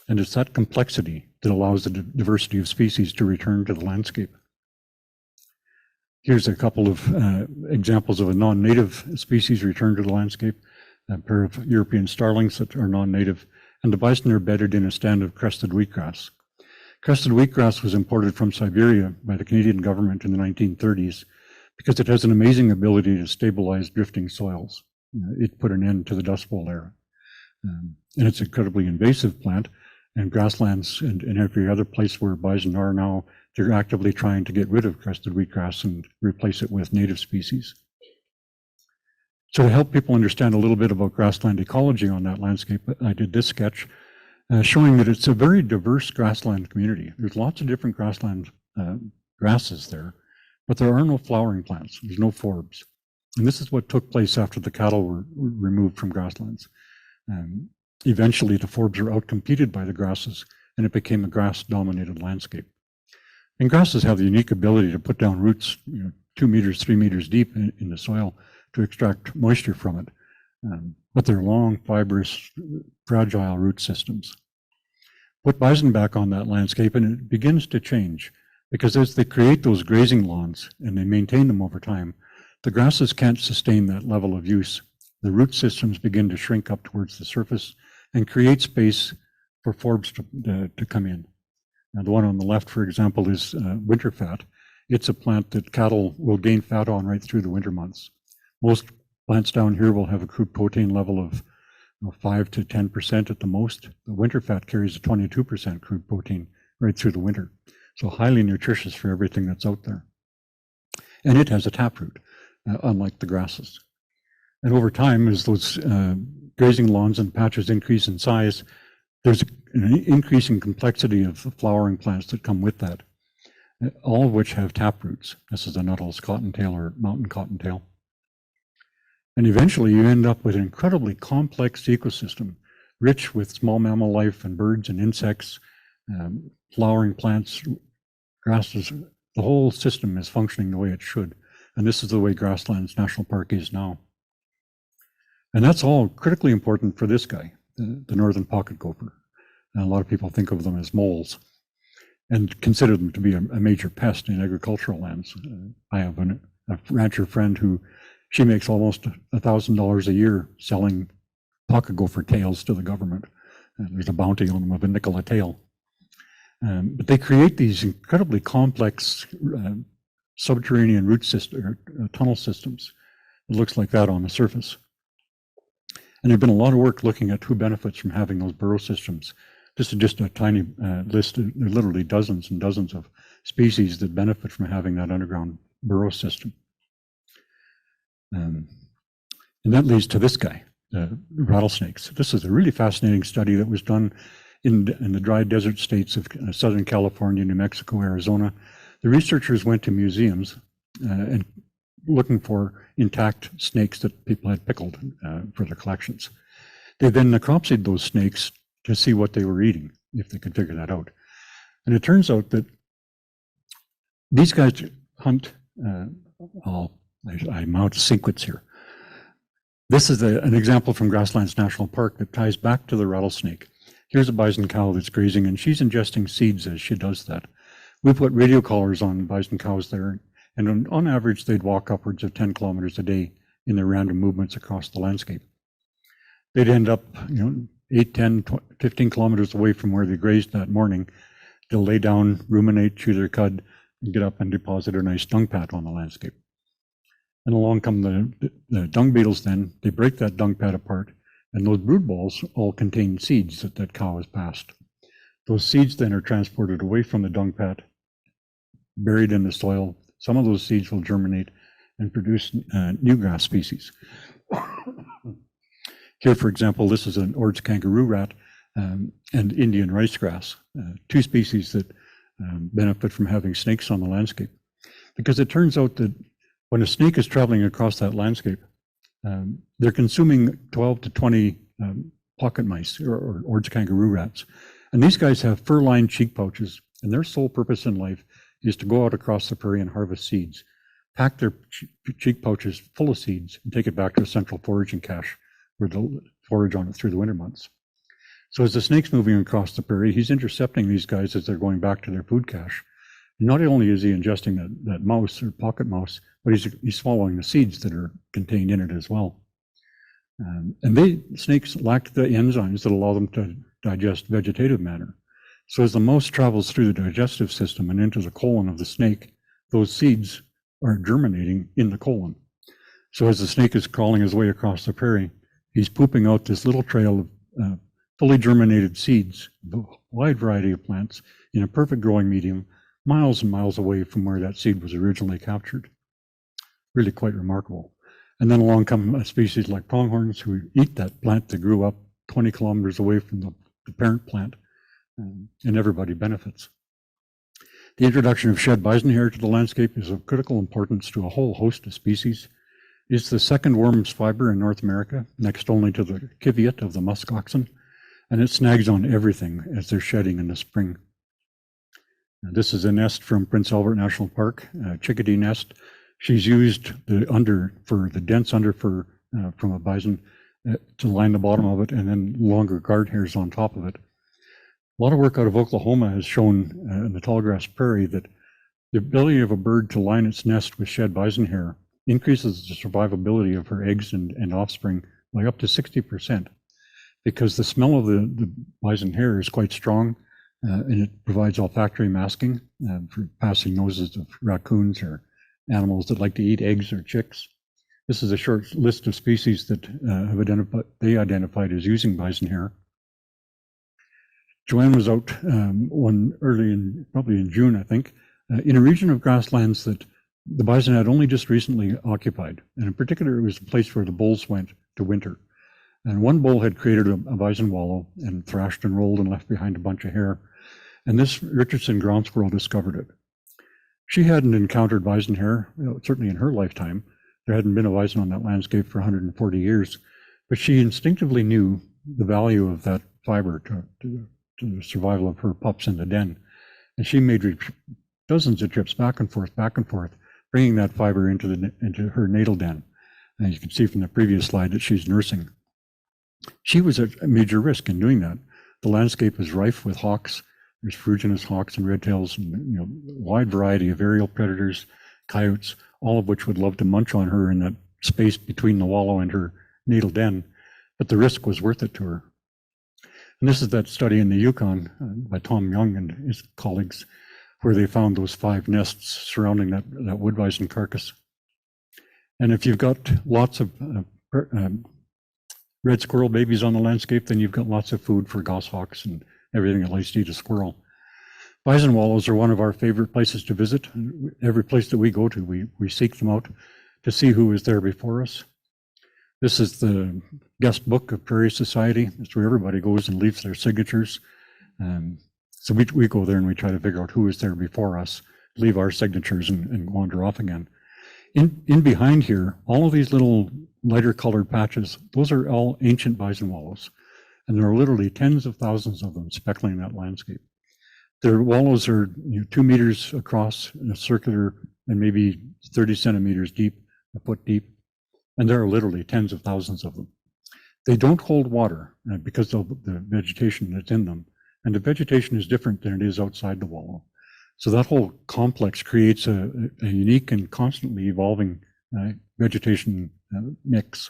[SPEAKER 3] And it's that complexity that allows the diversity of species to return to the landscape. Here's a couple of examples of a non-native species return to the landscape. A pair of European starlings that are non-native, and the bison are bedded in a stand of crested wheatgrass. Crested wheatgrass was imported from Siberia by the Canadian government in the 1930s because it has an amazing ability to stabilize drifting soils. It put an end to the Dust Bowl era. And it's an incredibly invasive plant, and grasslands and every other place where bison are now, they're actively trying to get rid of crested wheatgrass and replace it with native species. So to help people understand a little bit about grassland ecology on that landscape, I did this sketch showing that it's a very diverse grassland community. There's lots of different grassland grasses there, but there are no flowering plants. There's no forbs. And this is what took place after the cattle were removed from grasslands. Eventually, the forbs were outcompeted by the grasses, and it became a grass-dominated landscape. And grasses have the unique ability to put down roots 2 meters, 3 meters deep in the soil to extract moisture from it. But they're long, fibrous, fragile root systems. Put bison back on that landscape and it begins to change, because as they create those grazing lawns and they maintain them over time, the grasses can't sustain that level of use. The root systems begin to shrink up towards the surface and create space for forbs to come in. Now, the one on the left, for example, is winter fat. It's a plant that cattle will gain fat on right through the winter months. Most plants down here will have a crude protein level of 5 to 10% at the most. The winter fat carries a 22% crude protein right through the winter. So highly nutritious for everything that's out there. And it has a taproot, unlike the grasses. And over time, as those grazing lawns and patches increase in size, there's an increasing complexity of flowering plants that come with that, all of which have taproots. This is a Nuttall's cottontail or mountain cottontail. And eventually you end up with an incredibly complex ecosystem, rich with small mammal life and birds and insects, flowering plants, grasses. The whole system is functioning the way it should. And this is the way Grasslands National Park is now. And that's all critically important for this guy, the northern pocket gopher. And a lot of people think of them as moles and consider them to be a major pest in agricultural lands. I have a rancher friend who she makes almost $1,000 a year selling pocket gopher tails to the government. And there's a bounty on them of a nickel a tail. But they create these incredibly complex subterranean root system, or tunnel systems. It looks like that on the surface. And there's been a lot of work looking at who benefits from having those burrow systems. This is just a tiny list. There are literally dozens and dozens of species that benefit from having that underground burrow system. And that leads to this guy, rattlesnakes. This is a really fascinating study that was done in the dry desert states of Southern California, New Mexico, Arizona. The researchers went to museums and looking for intact snakes that people had pickled for their collections. They then necropsied those snakes to see what they were eating, if they could figure that out. And it turns out that these guys hunt, I mount sequence here. This is an example from Grasslands National Park that ties back to the rattlesnake. Here's a bison cow that's grazing, and she's ingesting seeds as she does that. We put radio collars on bison cows there, and on average, they'd walk upwards of 10 kilometers a day in their random movements across the landscape. They'd end up, 8, 10, 15 kilometers away from where they grazed that morning. They'll lay down, ruminate, chew their cud, get up and deposit a nice dung pad on the landscape. And along come the dung beetles then, they break that dung pad apart, and those brood balls all contain seeds that cow has passed. Those seeds then are transported away from the dung pad, buried in the soil. Some of those seeds will germinate and produce new grass species. Here, for example, this is an orange kangaroo rat and Indian rice grass, two species that benefit from having snakes on the landscape. Because it turns out that when a snake is traveling across that landscape, they're consuming 12 to 20 pocket mice or orange kangaroo rats. And these guys have fur-lined cheek pouches, and their sole purpose in life is to go out across the prairie and harvest seeds, pack their cheek pouches full of seeds, and take it back to a central foraging cache where they'll forage on it through the winter months. So as the snake's moving across the prairie, he's intercepting these guys as they're going back to their food cache. Not only is he ingesting that mouse or pocket mouse, but he's swallowing the seeds that are contained in it as well. And snakes lack the enzymes that allow them to digest vegetative matter. So as the mouse travels through the digestive system and into the colon of the snake, those seeds are germinating in the colon. So as the snake is crawling his way across the prairie, he's pooping out this little trail of fully germinated seeds, a wide variety of plants in a perfect growing medium, miles and miles away from where that seed was originally captured. Really quite remarkable. And then along come species like pronghorns who eat that plant that grew up 20 kilometers away from the parent plant, and everybody benefits. The introduction of shed bison hair to the landscape is of critical importance to a whole host of species. It's the second warmest fiber in North America, next only to the kiviot of the musk oxen, and it snags on everything as they're shedding in the spring. This is a nest from Prince Albert National Park, a chickadee nest. She's used the dense underfur from a bison to line the bottom of it, and then longer guard hairs on top of it. A lot of work out of Oklahoma has shown in the tallgrass prairie that the ability of a bird to line its nest with shed bison hair increases the survivability of her eggs and offspring by up to 60%, because the smell of the bison hair is quite strong, and it provides olfactory masking for passing noses of raccoons or animals that like to eat eggs or chicks. This is a short list of species that they identified as using bison hair. Johane was out probably in June, I think, in a region of grasslands that the bison had only just recently occupied. And in particular, it was the place where the bulls went to winter. And one bull had created a bison wallow and thrashed and rolled and left behind a bunch of hair. And this Richardson ground squirrel discovered it. She hadn't encountered bison hair, certainly in her lifetime. There hadn't been a bison on that landscape for 140 years, but she instinctively knew the value of that fiber to the survival of her pups in the den. And she made dozens of trips back and forth, bringing that fiber into her natal den. And you can see from the previous slide that she's nursing. She was at a major risk in doing that. The landscape is rife with hawks. There's ferruginous hawks and redtails, and a wide variety of aerial predators, coyotes, all of which would love to munch on her in that space between the wallow and her natal den, but the risk was worth it to her. And this is that study in the Yukon by Tom Young and his colleagues, where they found those 5 nests surrounding that wood bison carcass. And if you've got lots of red squirrel babies on the landscape, then you've got lots of food for goshawks and everything that likes to eat a squirrel. Bison wallows are one of our favorite places to visit. Every place that we go to, we seek them out to see who is there before us. This is the guest book of Prairie Society. It's where everybody goes and leaves their signatures. So we go there and we try to figure out who is there before us, leave our signatures and wander off again. In behind here, all of these little lighter colored patches, those are all ancient bison wallows. And there are literally tens of thousands of them speckling that landscape. Their wallows are 2 meters across in a circular and maybe 30 centimeters deep, a foot deep. And there are literally tens of thousands of them. They don't hold water because of the vegetation that's in them. And the vegetation is different than it is outside the wallow. So that whole complex creates a unique and constantly evolving vegetation mix.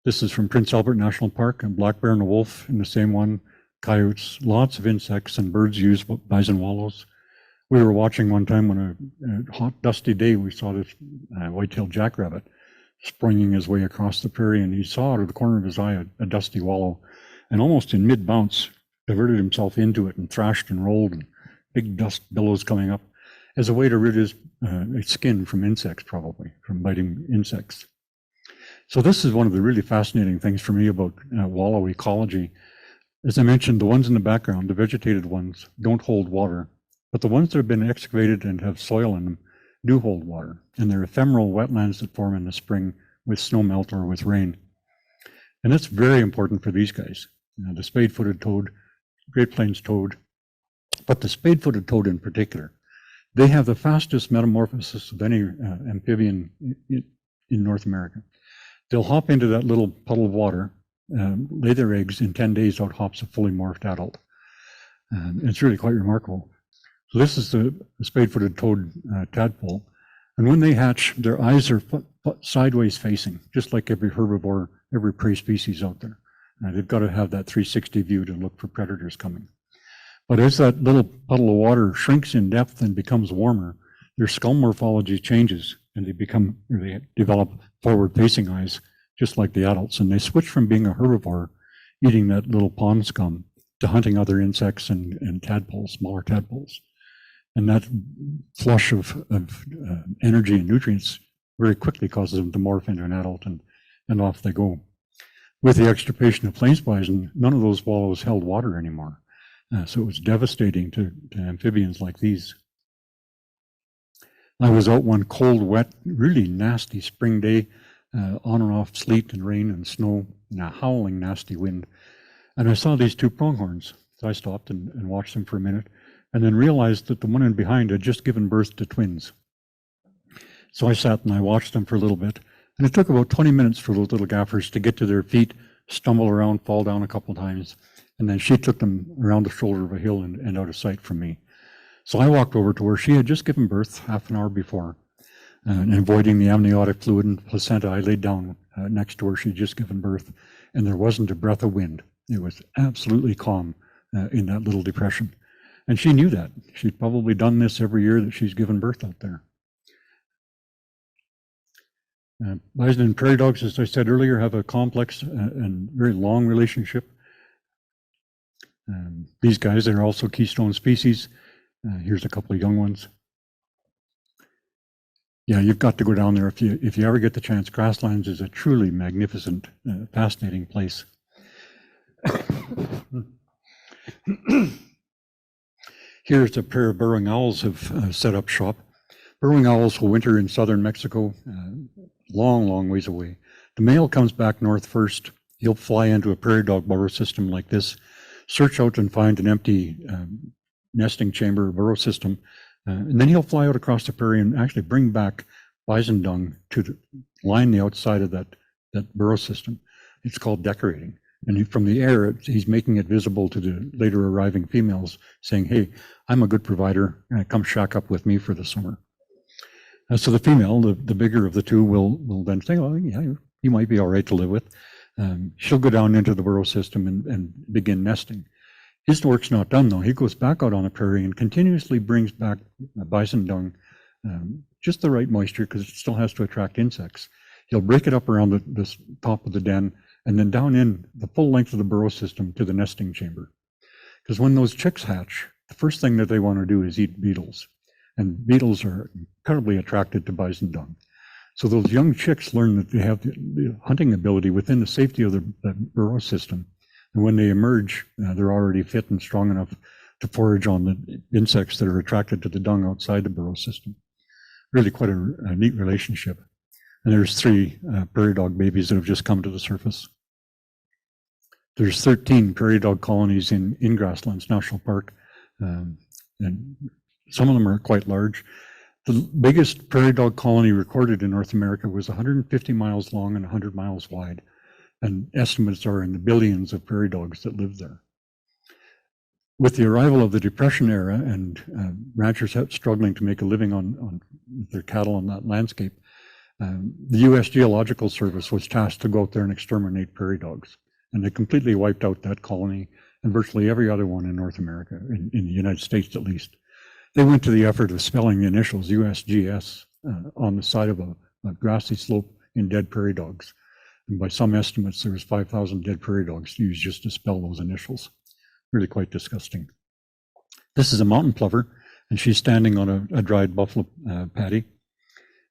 [SPEAKER 3] This is from Prince Albert National Park, and black bear and a wolf in the same one, coyotes, lots of insects and birds use bison wallows. We were watching one time on a hot, dusty day, we saw this white-tailed jackrabbit springing his way across the prairie, and he saw out of the corner of his eye a dusty wallow, and almost in mid-bounce, diverted himself into it and thrashed and rolled, and big dust billows coming up as a way to rid his skin from insects, probably, from biting insects. So this is one of the really fascinating things for me about wallow ecology. As I mentioned, the ones in the background, the vegetated ones, don't hold water, but the ones that have been excavated and have soil in them do hold water, and they're ephemeral wetlands that form in the spring with snow melt or with rain. And that's very important for these guys. The spade-footed toad, Great Plains toad, but the spade-footed toad in particular. They have the fastest metamorphosis of any amphibian in North America. They'll hop into that little puddle of water, lay their eggs, in 10 days out hops a fully morphed adult. It's really quite remarkable. So this is the spade-footed toad tadpole. And when they hatch, their eyes are sideways facing, just like every herbivore, every prey species out there. They've got to have that 360 view to look for predators coming. But as that little puddle of water shrinks in depth and becomes warmer, their skull morphology changes, and they develop forward-facing eyes, just like the adults. And they switch from being a herbivore, eating that little pond scum, to hunting other insects and tadpoles, smaller tadpoles. And that flush of energy and nutrients very quickly causes them to morph into an adult, and off they go. With the extirpation of plains bison, none of those wallows held water anymore. So it was devastating to amphibians like these. I was out one cold, wet, really nasty spring day, on and off sleet and rain and snow and a howling nasty wind. And I saw these two pronghorns. So I stopped and watched them for a minute, and then realized that the one in behind had just given birth to twins. So I sat and I watched them for a little bit, and it took about 20 minutes for those little gaffers to get to their feet, stumble around, fall down a couple times, and then she took them around the shoulder of a hill and out of sight from me. So I walked over to where she had just given birth half an hour before, and avoiding the amniotic fluid and placenta, I laid down next to where she'd just given birth, and there wasn't a breath of wind. It was absolutely calm in that little depression. And she knew that. She'd probably done this every year that she's given birth out there. Bison and prairie dogs, as I said earlier, have a complex and very long relationship. These guys are also keystone species. Here's a couple of young ones. Yeah, you've got to go down there if you ever get the chance. Grasslands is a truly magnificent, fascinating place. Here's a pair of burrowing owls have set up shop. Burrowing owls will winter in southern Mexico, long, long ways away. The male comes back north first. He'll fly into a prairie dog burrow system like this, search out and find an empty nesting chamber or burrow system, and then he'll fly out across the prairie and actually bring back bison dung to line the outside of that burrow system. It's called decorating. And from the air, he's making it visible to the later arriving females, saying, hey, I'm a good provider, come shack up with me for the summer. So the female, the bigger of the two, will then say, oh, yeah, you might be all right to live with. She'll go down into the burrow system and begin nesting. His work's not done, though. He goes back out on the prairie and continuously brings back bison dung, just the right moisture, because it still has to attract insects. He'll break it up around the top of the den, and then down in the full length of the burrow system to the nesting chamber. Because when those chicks hatch, the first thing that they want to do is eat beetles. And beetles are incredibly attracted to bison dung. So those young chicks learn that they have the hunting ability within the safety of the burrow system. And when they emerge, they're already fit and strong enough to forage on the insects that are attracted to the dung outside the burrow system. Really quite a neat relationship. And there's 3 prairie dog babies that have just come to the surface. There's 13 prairie dog colonies in Grasslands National Park, and some of them are quite large. The biggest prairie dog colony recorded in North America was 150 miles long and 100 miles wide, and estimates are in the billions of prairie dogs that live there. With the arrival of the Depression era and ranchers struggling to make a living on their cattle on that landscape, the U.S. Geological Service was tasked to go out there and exterminate prairie dogs. And they completely wiped out that colony and virtually every other one in North America, in the United States at least. they went to the effort of spelling the initials USGS on the side of a grassy slope in dead prairie dogs. And by some estimates, there was 5,000 dead prairie dogs used just to spell those initials. Really quite disgusting. This is a mountain plover, and she's standing on a dried buffalo paddy.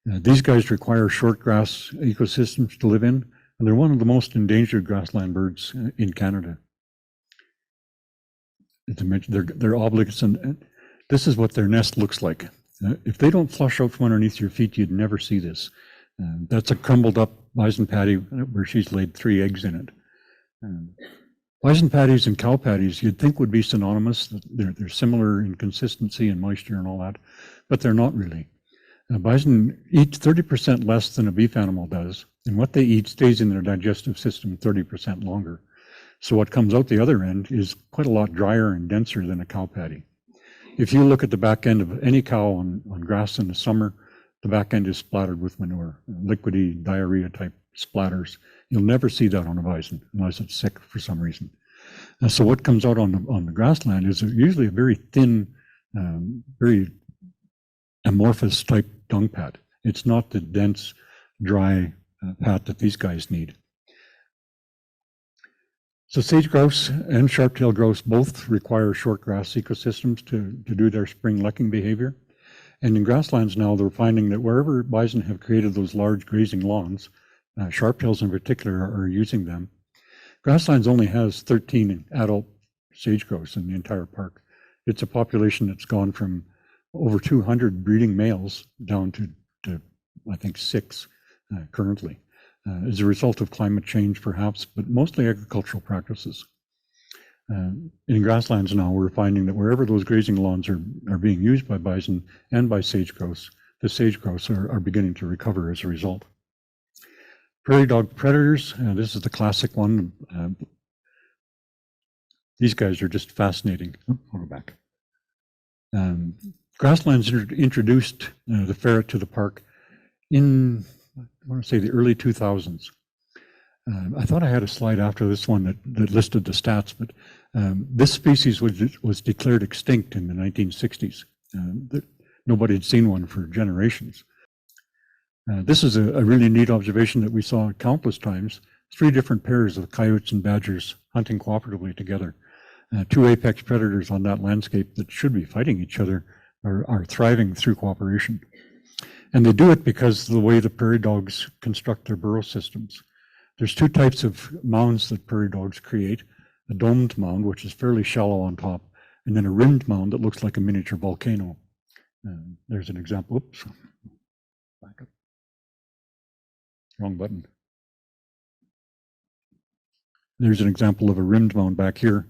[SPEAKER 3] These guys require short grass ecosystems to live in, and they're one of the most endangered grassland birds in Canada. They're obligates, and this is what their nest looks like. If they don't flush out from underneath your feet, you'd never see this. That's a crumbled up bison paddy where she's laid 3 eggs in it. Bison paddies and cow paddies you'd think would be synonymous. They're similar in consistency and moisture and all that, but they're not really. Bison eat 30% less than a beef animal does, and what they eat stays in their digestive system 30% longer. So what comes out the other end is quite a lot drier and denser than a cow paddy. If you look at the back end of any cow on grass in the summer, the back end is splattered with manure, liquidy, diarrhea type splatters. You'll never see that on a bison unless it's sick for some reason. So what comes out on the grassland is usually a very thin, very amorphous type dung pat. It's not the dense, dry pat that these guys need. So sage grouse and sharp-tailed grouse both require short grass ecosystems to do their spring lecking behavior. And in grasslands now, they're finding that wherever bison have created those large grazing lawns, sharp-tails in particular are using them. Grasslands only has 13 adult sage grouse in the entire park. It's a population that's gone from over 200 breeding males down to I think 6 currently, as a result of climate change perhaps, but mostly agricultural practices. In grasslands now, we're finding that wherever those grazing lawns are being used by bison and by sage grouse, the sage grouse are beginning to recover as a result. Prairie dog predators, this is the classic one. These guys are just fascinating. Oh, I'll go back. Grasslands introduced the ferret to the park in, I want to say, the early 2000s. I thought I had a slide after this one that listed the stats, but this species was declared extinct in the 1960s. Nobody had seen one for generations. This is a really neat observation that we saw countless times. 3 different pairs of coyotes and badgers hunting cooperatively together. 2 apex predators on that landscape that should be fighting each other are thriving through cooperation. And they do it because of the way the prairie dogs construct their burrow systems. There's 2 types of mounds that prairie dogs create: a domed mound, which is fairly shallow on top, and then a rimmed mound that looks like a miniature volcano. There's an example. Oops, back up. Wrong button. There's an example of a rimmed mound back here.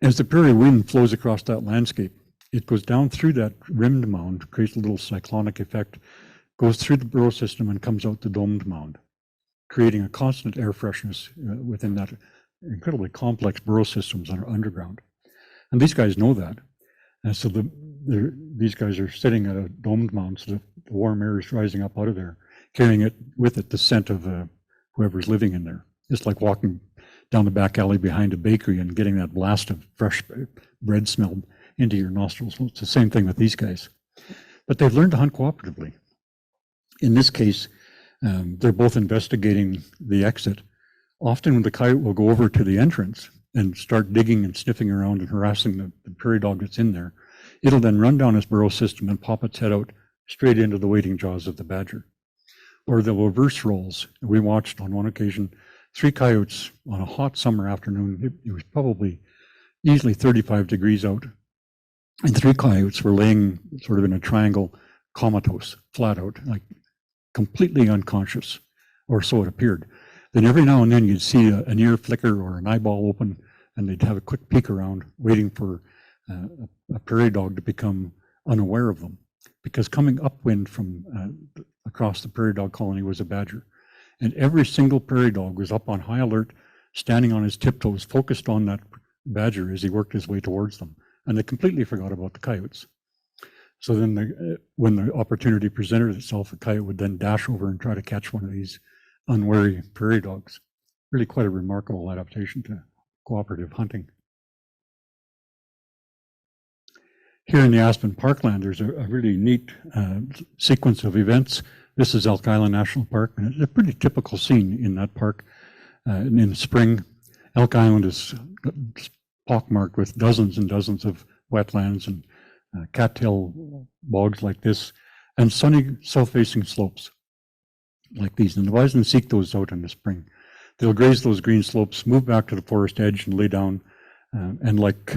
[SPEAKER 3] As the prairie wind flows across that landscape, it goes down through that rimmed mound, creates a little cyclonic effect, goes through the burrow system and comes out the domed mound, creating a constant air freshness within that incredibly complex burrow systems that are underground. And these guys know that. And so these guys are sitting at a domed mound, so the warm air is rising up out of there, carrying it with it the scent of whoever's living in there. It's like walking down the back alley behind a bakery and getting that blast of fresh bread smell into your nostrils. Well, it's the same thing with these guys. But they've learned to hunt cooperatively. In this case, they're both investigating the exit. Often when the coyote will go over to the entrance and start digging and sniffing around and harassing the prairie dog that's in there, it'll then run down its burrow system and pop its head out straight into the waiting jaws of the badger. Or the reverse roles. We watched on one occasion 3 coyotes on a hot summer afternoon. It was probably easily 35 degrees out. And 3 coyotes were laying sort of in a triangle, comatose, flat out, like completely unconscious, or so it appeared. Then every now and then you'd see an ear flicker or an eyeball open, and they'd have a quick peek around, waiting for a prairie dog to become unaware of them. Because coming upwind from across the prairie dog colony was a badger. And every single prairie dog was up on high alert, standing on his tiptoes, focused on that badger as he worked his way towards them. And they completely forgot about the coyotes. So then when the opportunity presented itself, the coyote would then dash over and try to catch one of these unwary prairie dogs. Really quite a remarkable adaptation to cooperative hunting. Here in the Aspen Parkland, there's a really neat sequence of events. This is Elk Island National Park, and it's a pretty typical scene in that park. In spring, Elk Island is pockmarked with dozens and dozens of wetlands and cattail bogs like this, and sunny south-facing slopes like these. And the bison seek those out in the spring. They'll graze those green slopes, move back to the forest edge and lay down, and like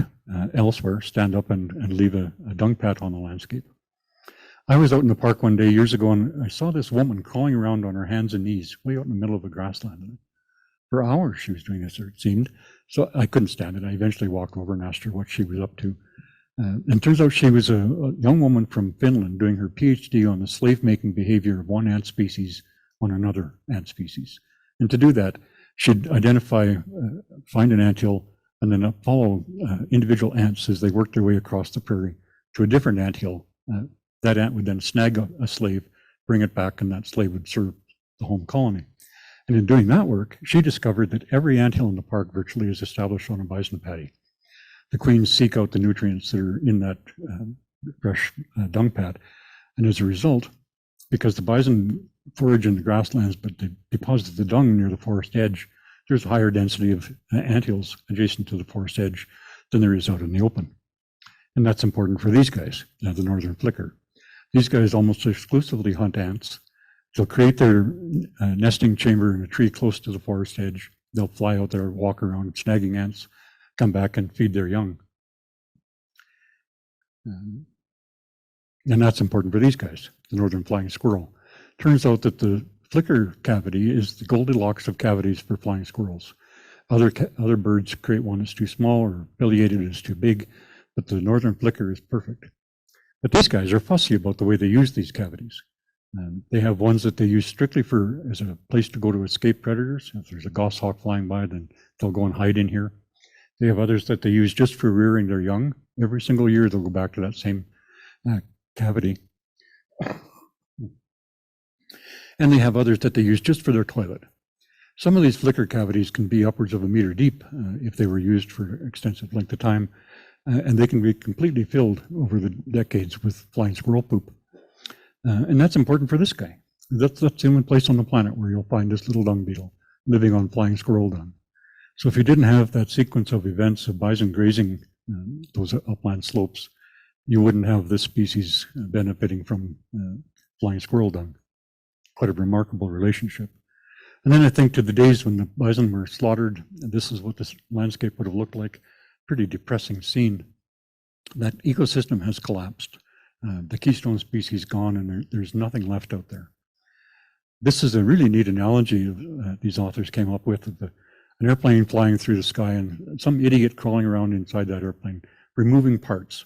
[SPEAKER 3] elsewhere, stand up and leave a dung pat on the landscape. I was out in the park one day years ago, and I saw this woman crawling around on her hands and knees way out in the middle of a grassland. For hours she was doing this, it seemed. So I couldn't stand it. I eventually walked over and asked her what she was up to. And it turns out she was a young woman from Finland doing her PhD on the slave-making behavior of one ant species on another ant species. And to do that, she'd identify, find an anthill, and then follow individual ants as they work their way across the prairie to a different anthill. That ant would then snag a slave, bring it back, and that slave would serve the home colony. And in doing that work, she discovered that every anthill in the park virtually is established on a bison paddy. The queens seek out the nutrients that are in that fresh dung pad. And as a result, because the bison forage in the grasslands, but they deposit the dung near the forest edge, there's a higher density of anthills adjacent to the forest edge than there is out in the open. And that's important for these guys, the northern flicker. These guys almost exclusively hunt ants. They'll create their nesting chamber in a tree close to the forest edge. They'll fly out there, walk around snagging ants, come back and feed their young. And that's important for these guys, the northern flying squirrel. Turns out that the flicker cavity is the Goldilocks of cavities for flying squirrels. Other birds create one that's too small, or pileated is too big, but the northern flicker is perfect. But these guys are fussy about the way they use these cavities. They have ones that they use strictly as a place to go to escape predators. If there's a goshawk flying by, then they'll go and hide in here. They have others that they use just for rearing their young. Every single year, they'll go back to that same cavity. And they have others that they use just for their toilet. Some of these flicker cavities can be upwards of a meter deep if they were used for an extensive length of time, and they can be completely filled over the decades with flying squirrel poop. And that's important for this guy. That's the only place on the planet where you'll find this little dung beetle living on flying squirrel dung. So if you didn't have that sequence of events of bison grazing those upland slopes, you wouldn't have this species benefiting from flying squirrel dung. Quite a remarkable relationship. And then I think to the days when the bison were slaughtered, this is what this landscape would have looked like. Pretty depressing scene. That ecosystem has collapsed. The keystone species gone, and there's nothing left out there. This is a really neat analogy these authors came up with, of an airplane flying through the sky and some idiot crawling around inside that airplane, removing parts.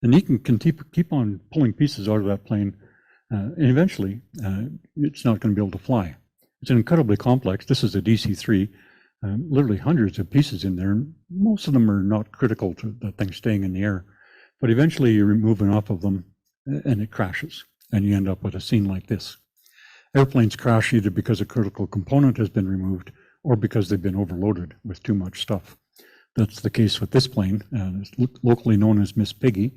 [SPEAKER 3] And he can keep on pulling pieces out of that plane, and eventually it's not going to be able to fly. It's incredibly complex. This is a DC-3, literally hundreds of pieces in there. Most of them are not critical to that thing staying in the air. But eventually you remove enough of them and it crashes, and you end up with a scene like this. Airplanes crash either because a critical component has been removed or because they've been overloaded with too much stuff. That's the case with this plane, it's locally known as Miss Piggy.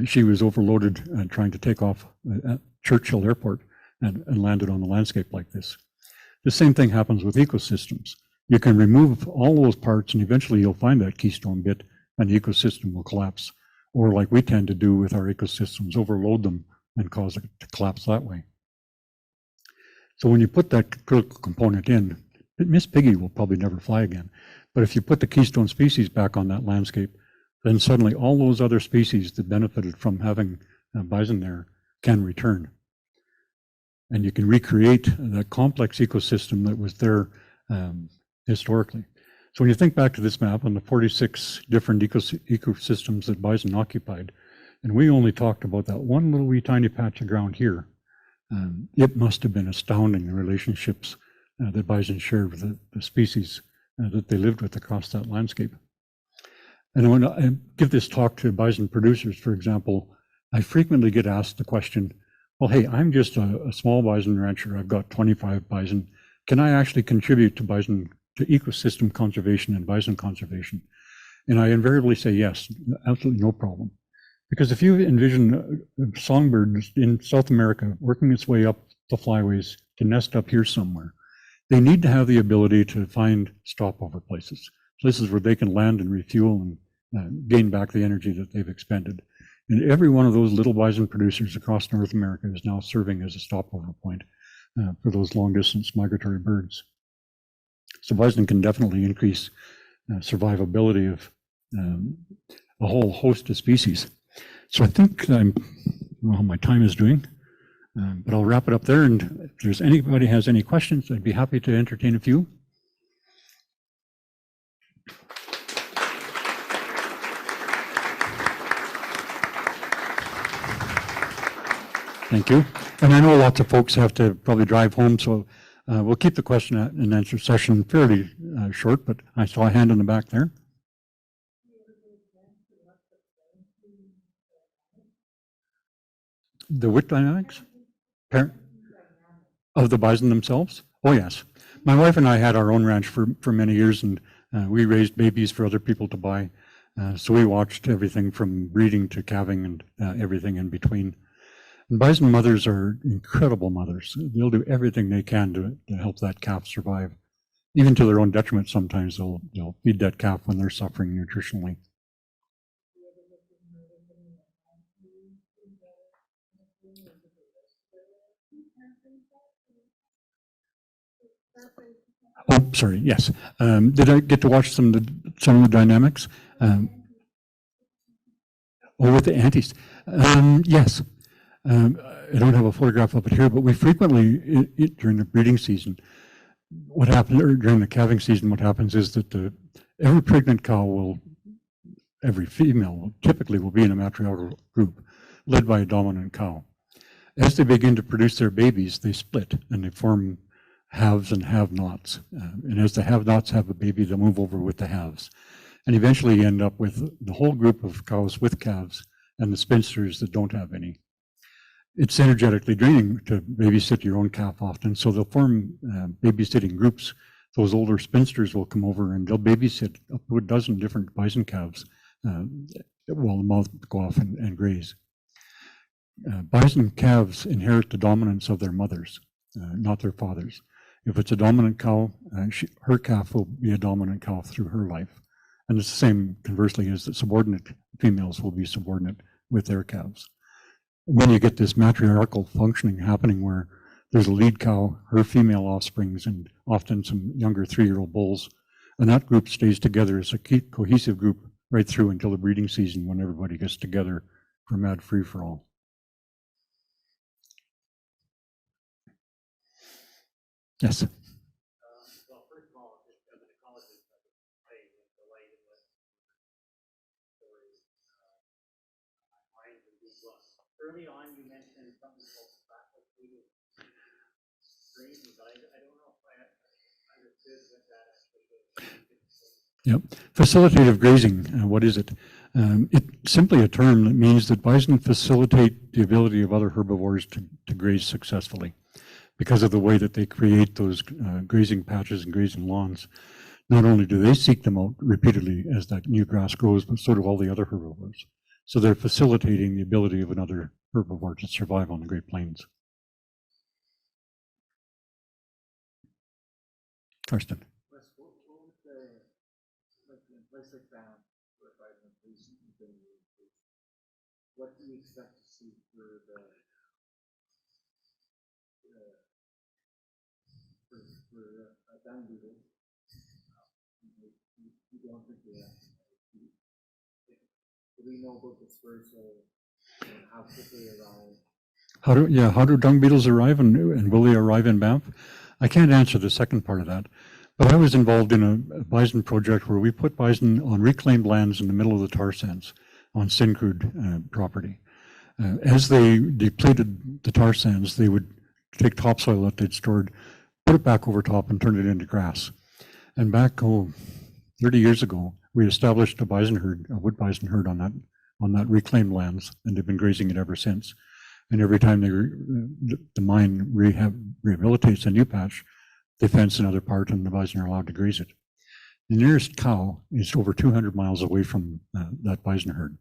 [SPEAKER 3] She was overloaded trying to take off at Churchill Airport and landed on the landscape like this. The same thing happens with ecosystems. You can remove all those parts and eventually you'll find that keystone bit and the ecosystem will collapse. Or like we tend to do with our ecosystems, overload them and cause it to collapse that way. So when you put that critical component in, Miss Piggy will probably never fly again. But if you put the keystone species back on that landscape, then suddenly all those other species that benefited from having bison there can return. And you can recreate that complex ecosystem that was there historically. So when you think back to this map on the 46 different ecosystems that bison occupied, and we only talked about that one little wee tiny patch of ground here, it must have been astounding, the relationships that bison shared with the species that they lived with across that landscape. And when I give this talk to bison producers, for example, I frequently get asked the question, well, hey, I'm just a small bison rancher. I've got 25 bison. Can I actually contribute to ecosystem conservation and bison conservation? And I invariably say yes, absolutely no problem. Because if you envision songbirds in South America working its way up the flyways to nest up here somewhere, they need to have the ability to find stopover places, places where they can land and refuel and gain back the energy that they've expended. And every one of those little bison producers across North America is now serving as a stopover point for those long distance migratory birds. So bison can definitely increase survivability of a whole host of species. So I think I don't know how my time is doing, but I'll wrap it up there. And if there's anybody has any questions, I'd be happy to entertain a few. Thank you. And I know lots of folks have to probably drive home, so we'll keep the question and answer session fairly short, but I saw a hand in the back there. The what dynamics? Of the bison themselves? Oh, yes. My wife and I had our own ranch for many years, and we raised babies for other people to buy. So we watched everything from breeding to calving and everything in between. And bison mothers are incredible mothers. They'll do everything they can to help that calf survive. Even to their own detriment, sometimes they'll feed that calf when they're suffering nutritionally. Oh, sorry, yes. Did I get to watch some of the dynamics? With the antes. Yes. I don't have a photograph of it here, but we frequently, during the breeding season, what happens, or during the calving season, what happens is that every pregnant cow every female typically will be in a matriarchal group led by a dominant cow. As they begin to produce their babies, they split and they form haves and have-nots. And as the have-nots have a baby, they'll move over with the haves. And eventually you end up with the whole group of cows with calves and the spinsters that don't have any. It's energetically draining to babysit your own calf often, so they'll form babysitting groups. Those older spinsters will come over and they'll babysit up to a dozen different bison calves while the mouths go off and graze. Bison calves inherit the dominance of their mothers, not their fathers. If it's a dominant cow, her calf will be a dominant cow through her life. And it's the same, conversely, as the subordinate females will be subordinate with their calves. When you get this matriarchal functioning happening where there's a lead cow, her female offsprings, and often some younger 3-year-old bulls, and that group stays together as a cohesive group right through until the breeding season when everybody gets together for mad free-for-all. Yes.
[SPEAKER 4] Well, first of all, as an ecologist, I would say with the light and the stories, minds and deep look. Early on, you mentioned something called facultative grazing, but I don't know if I understood what that actually is.
[SPEAKER 3] Yep. Facilitative grazing, what is it? It's simply a term that means that bison facilitate the ability of other herbivores to graze successfully. Because of the way that they create those grazing patches and grazing lawns, not only do they seek them out repeatedly as that new grass grows, but so do all the other herbivores. So they're facilitating the ability of another herbivore to survive on the Great Plains. Karsten.
[SPEAKER 4] Wes, what would like in place like that, where bison increase, what do you expect to see for the dung beetle? You don't think they actually. Do we know about the dispersal and how quickly arrive?
[SPEAKER 3] How do dung beetles arrive and will they arrive in Banff? I can't answer the second part of that, but I was involved in a bison project where we put bison on reclaimed lands in the middle of the tar sands on Syncrude property. As they depleted the tar sands, they would take topsoil that they'd stored, put it back over top and turn it into grass. And back 30 years ago, we established a bison herd, a wood bison herd on that reclaimed lands, and they've been grazing it ever since. And every time the mine rehabilitates a new patch, they fence another part and the bison are allowed to graze it. The nearest cow is over 200 miles away from that bison herd.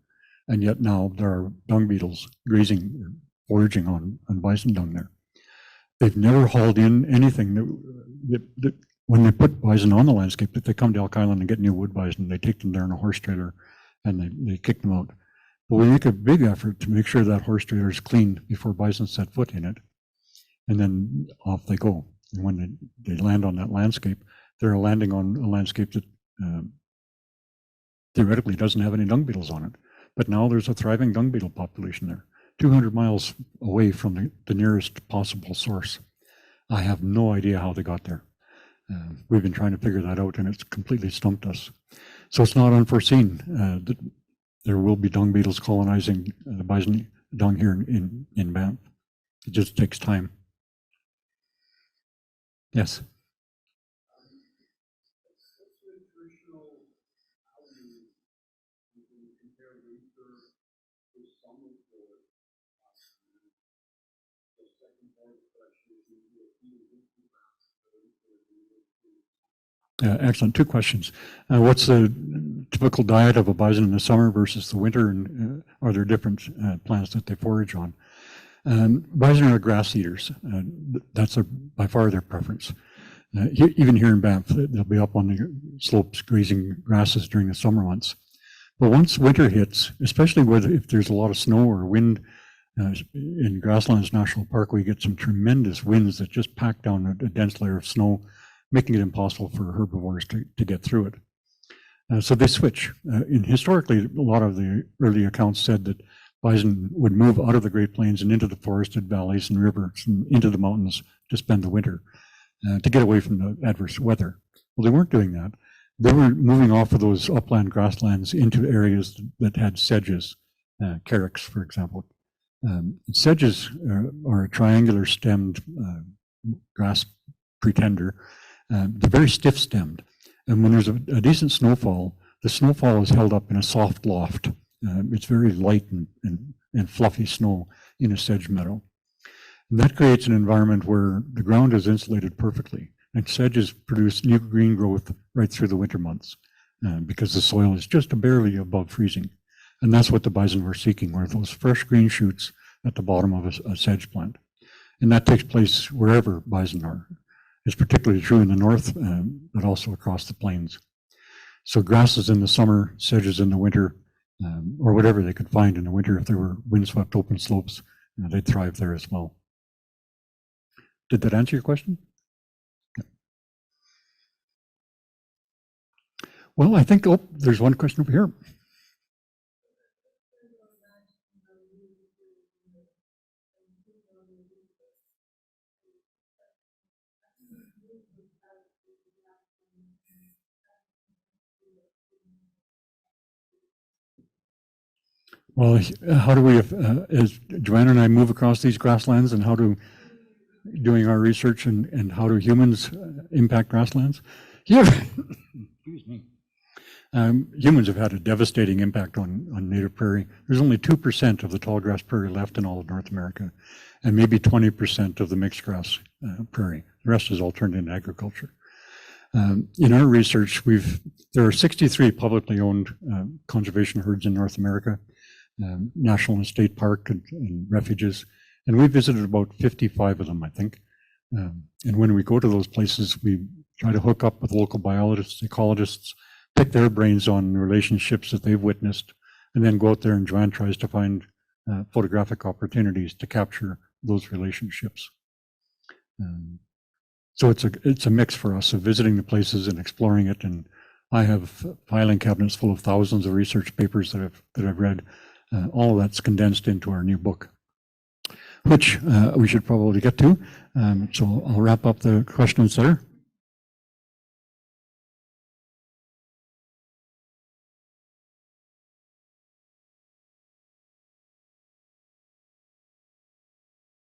[SPEAKER 3] And yet now there are dung beetles grazing, foraging on bison dung there. They've never hauled in anything that when they put bison on the landscape, if they come to Elk Island and get new wood bison, they take them there in a horse trailer and they kick them out. But we make a big effort to make sure that horse trailer is cleaned before bison set foot in it. And then off they go. And when they land on that landscape, they're landing on a landscape that theoretically doesn't have any dung beetles on it. But now there's a thriving dung beetle population there, 200 miles away from the nearest possible source. I have no idea how they got there. We've been trying to figure that out, and it's completely stumped us. So it's not unforeseen that there will be dung beetles colonizing the bison dung here in Banff. It just takes time. Yes. Excellent. Two questions. What's the typical diet of a bison in the summer versus the winter, and are there different plants that they forage on? Bison are grass eaters. That's by far their preference. Even here in Banff, they'll be up on the slopes grazing grasses during the summer months. But once winter hits, especially if there's a lot of snow or wind, in Grasslands National Park, we get some tremendous winds that just pack down a dense layer of snow, making it impossible for herbivores to get through it. So they switch. Historically, a lot of the early accounts said that bison would move out of the Great Plains and into the forested valleys and rivers and into the mountains to spend the winter, to get away from the adverse weather. Well, they weren't doing that. They were moving off of those upland grasslands into areas that had sedges, carex, for example. Sedges are a triangular stemmed grass pretender. They're very stiff stemmed. And when there's a decent snowfall, the snowfall is held up in a soft loft. It's very light and fluffy snow in a sedge meadow. And that creates an environment where the ground is insulated perfectly. And sedges produce new green growth right through the winter months because the soil is just barely above freezing. And that's what the bison were seeking, were those fresh green shoots at the bottom of a sedge plant. And that takes place wherever bison are. It's particularly true in the north, but also across the plains. So grasses in the summer, sedges in the winter, or whatever they could find in the winter. If there were windswept open slopes, they'd thrive there as well. Did that answer your question? Yeah. Well, I think, there's one question over here. Well, how do we, as Joanna and I move across these grasslands, and doing our research, and how do humans impact grasslands? Yeah. Excuse me. Humans have had a devastating impact on native prairie. There's only 2% of the tall grass prairie left in all of North America, and maybe 20% of the mixed grass prairie. The rest is all turned into agriculture. In our research, there are 63 publicly owned conservation herds in North America, national and state park and refuges, and we visited about 55 of them, I think. And when we go to those places, we try to hook up with local biologists, ecologists, pick their brains on relationships that they've witnessed, and then go out there, and Joanne tries to find photographic opportunities to capture those relationships. So it's a mix for us of visiting the places and exploring it. And I have filing cabinets full of thousands of research papers that I've read. All of that's condensed into our new book, which we should probably get to. So I'll wrap up the questions there.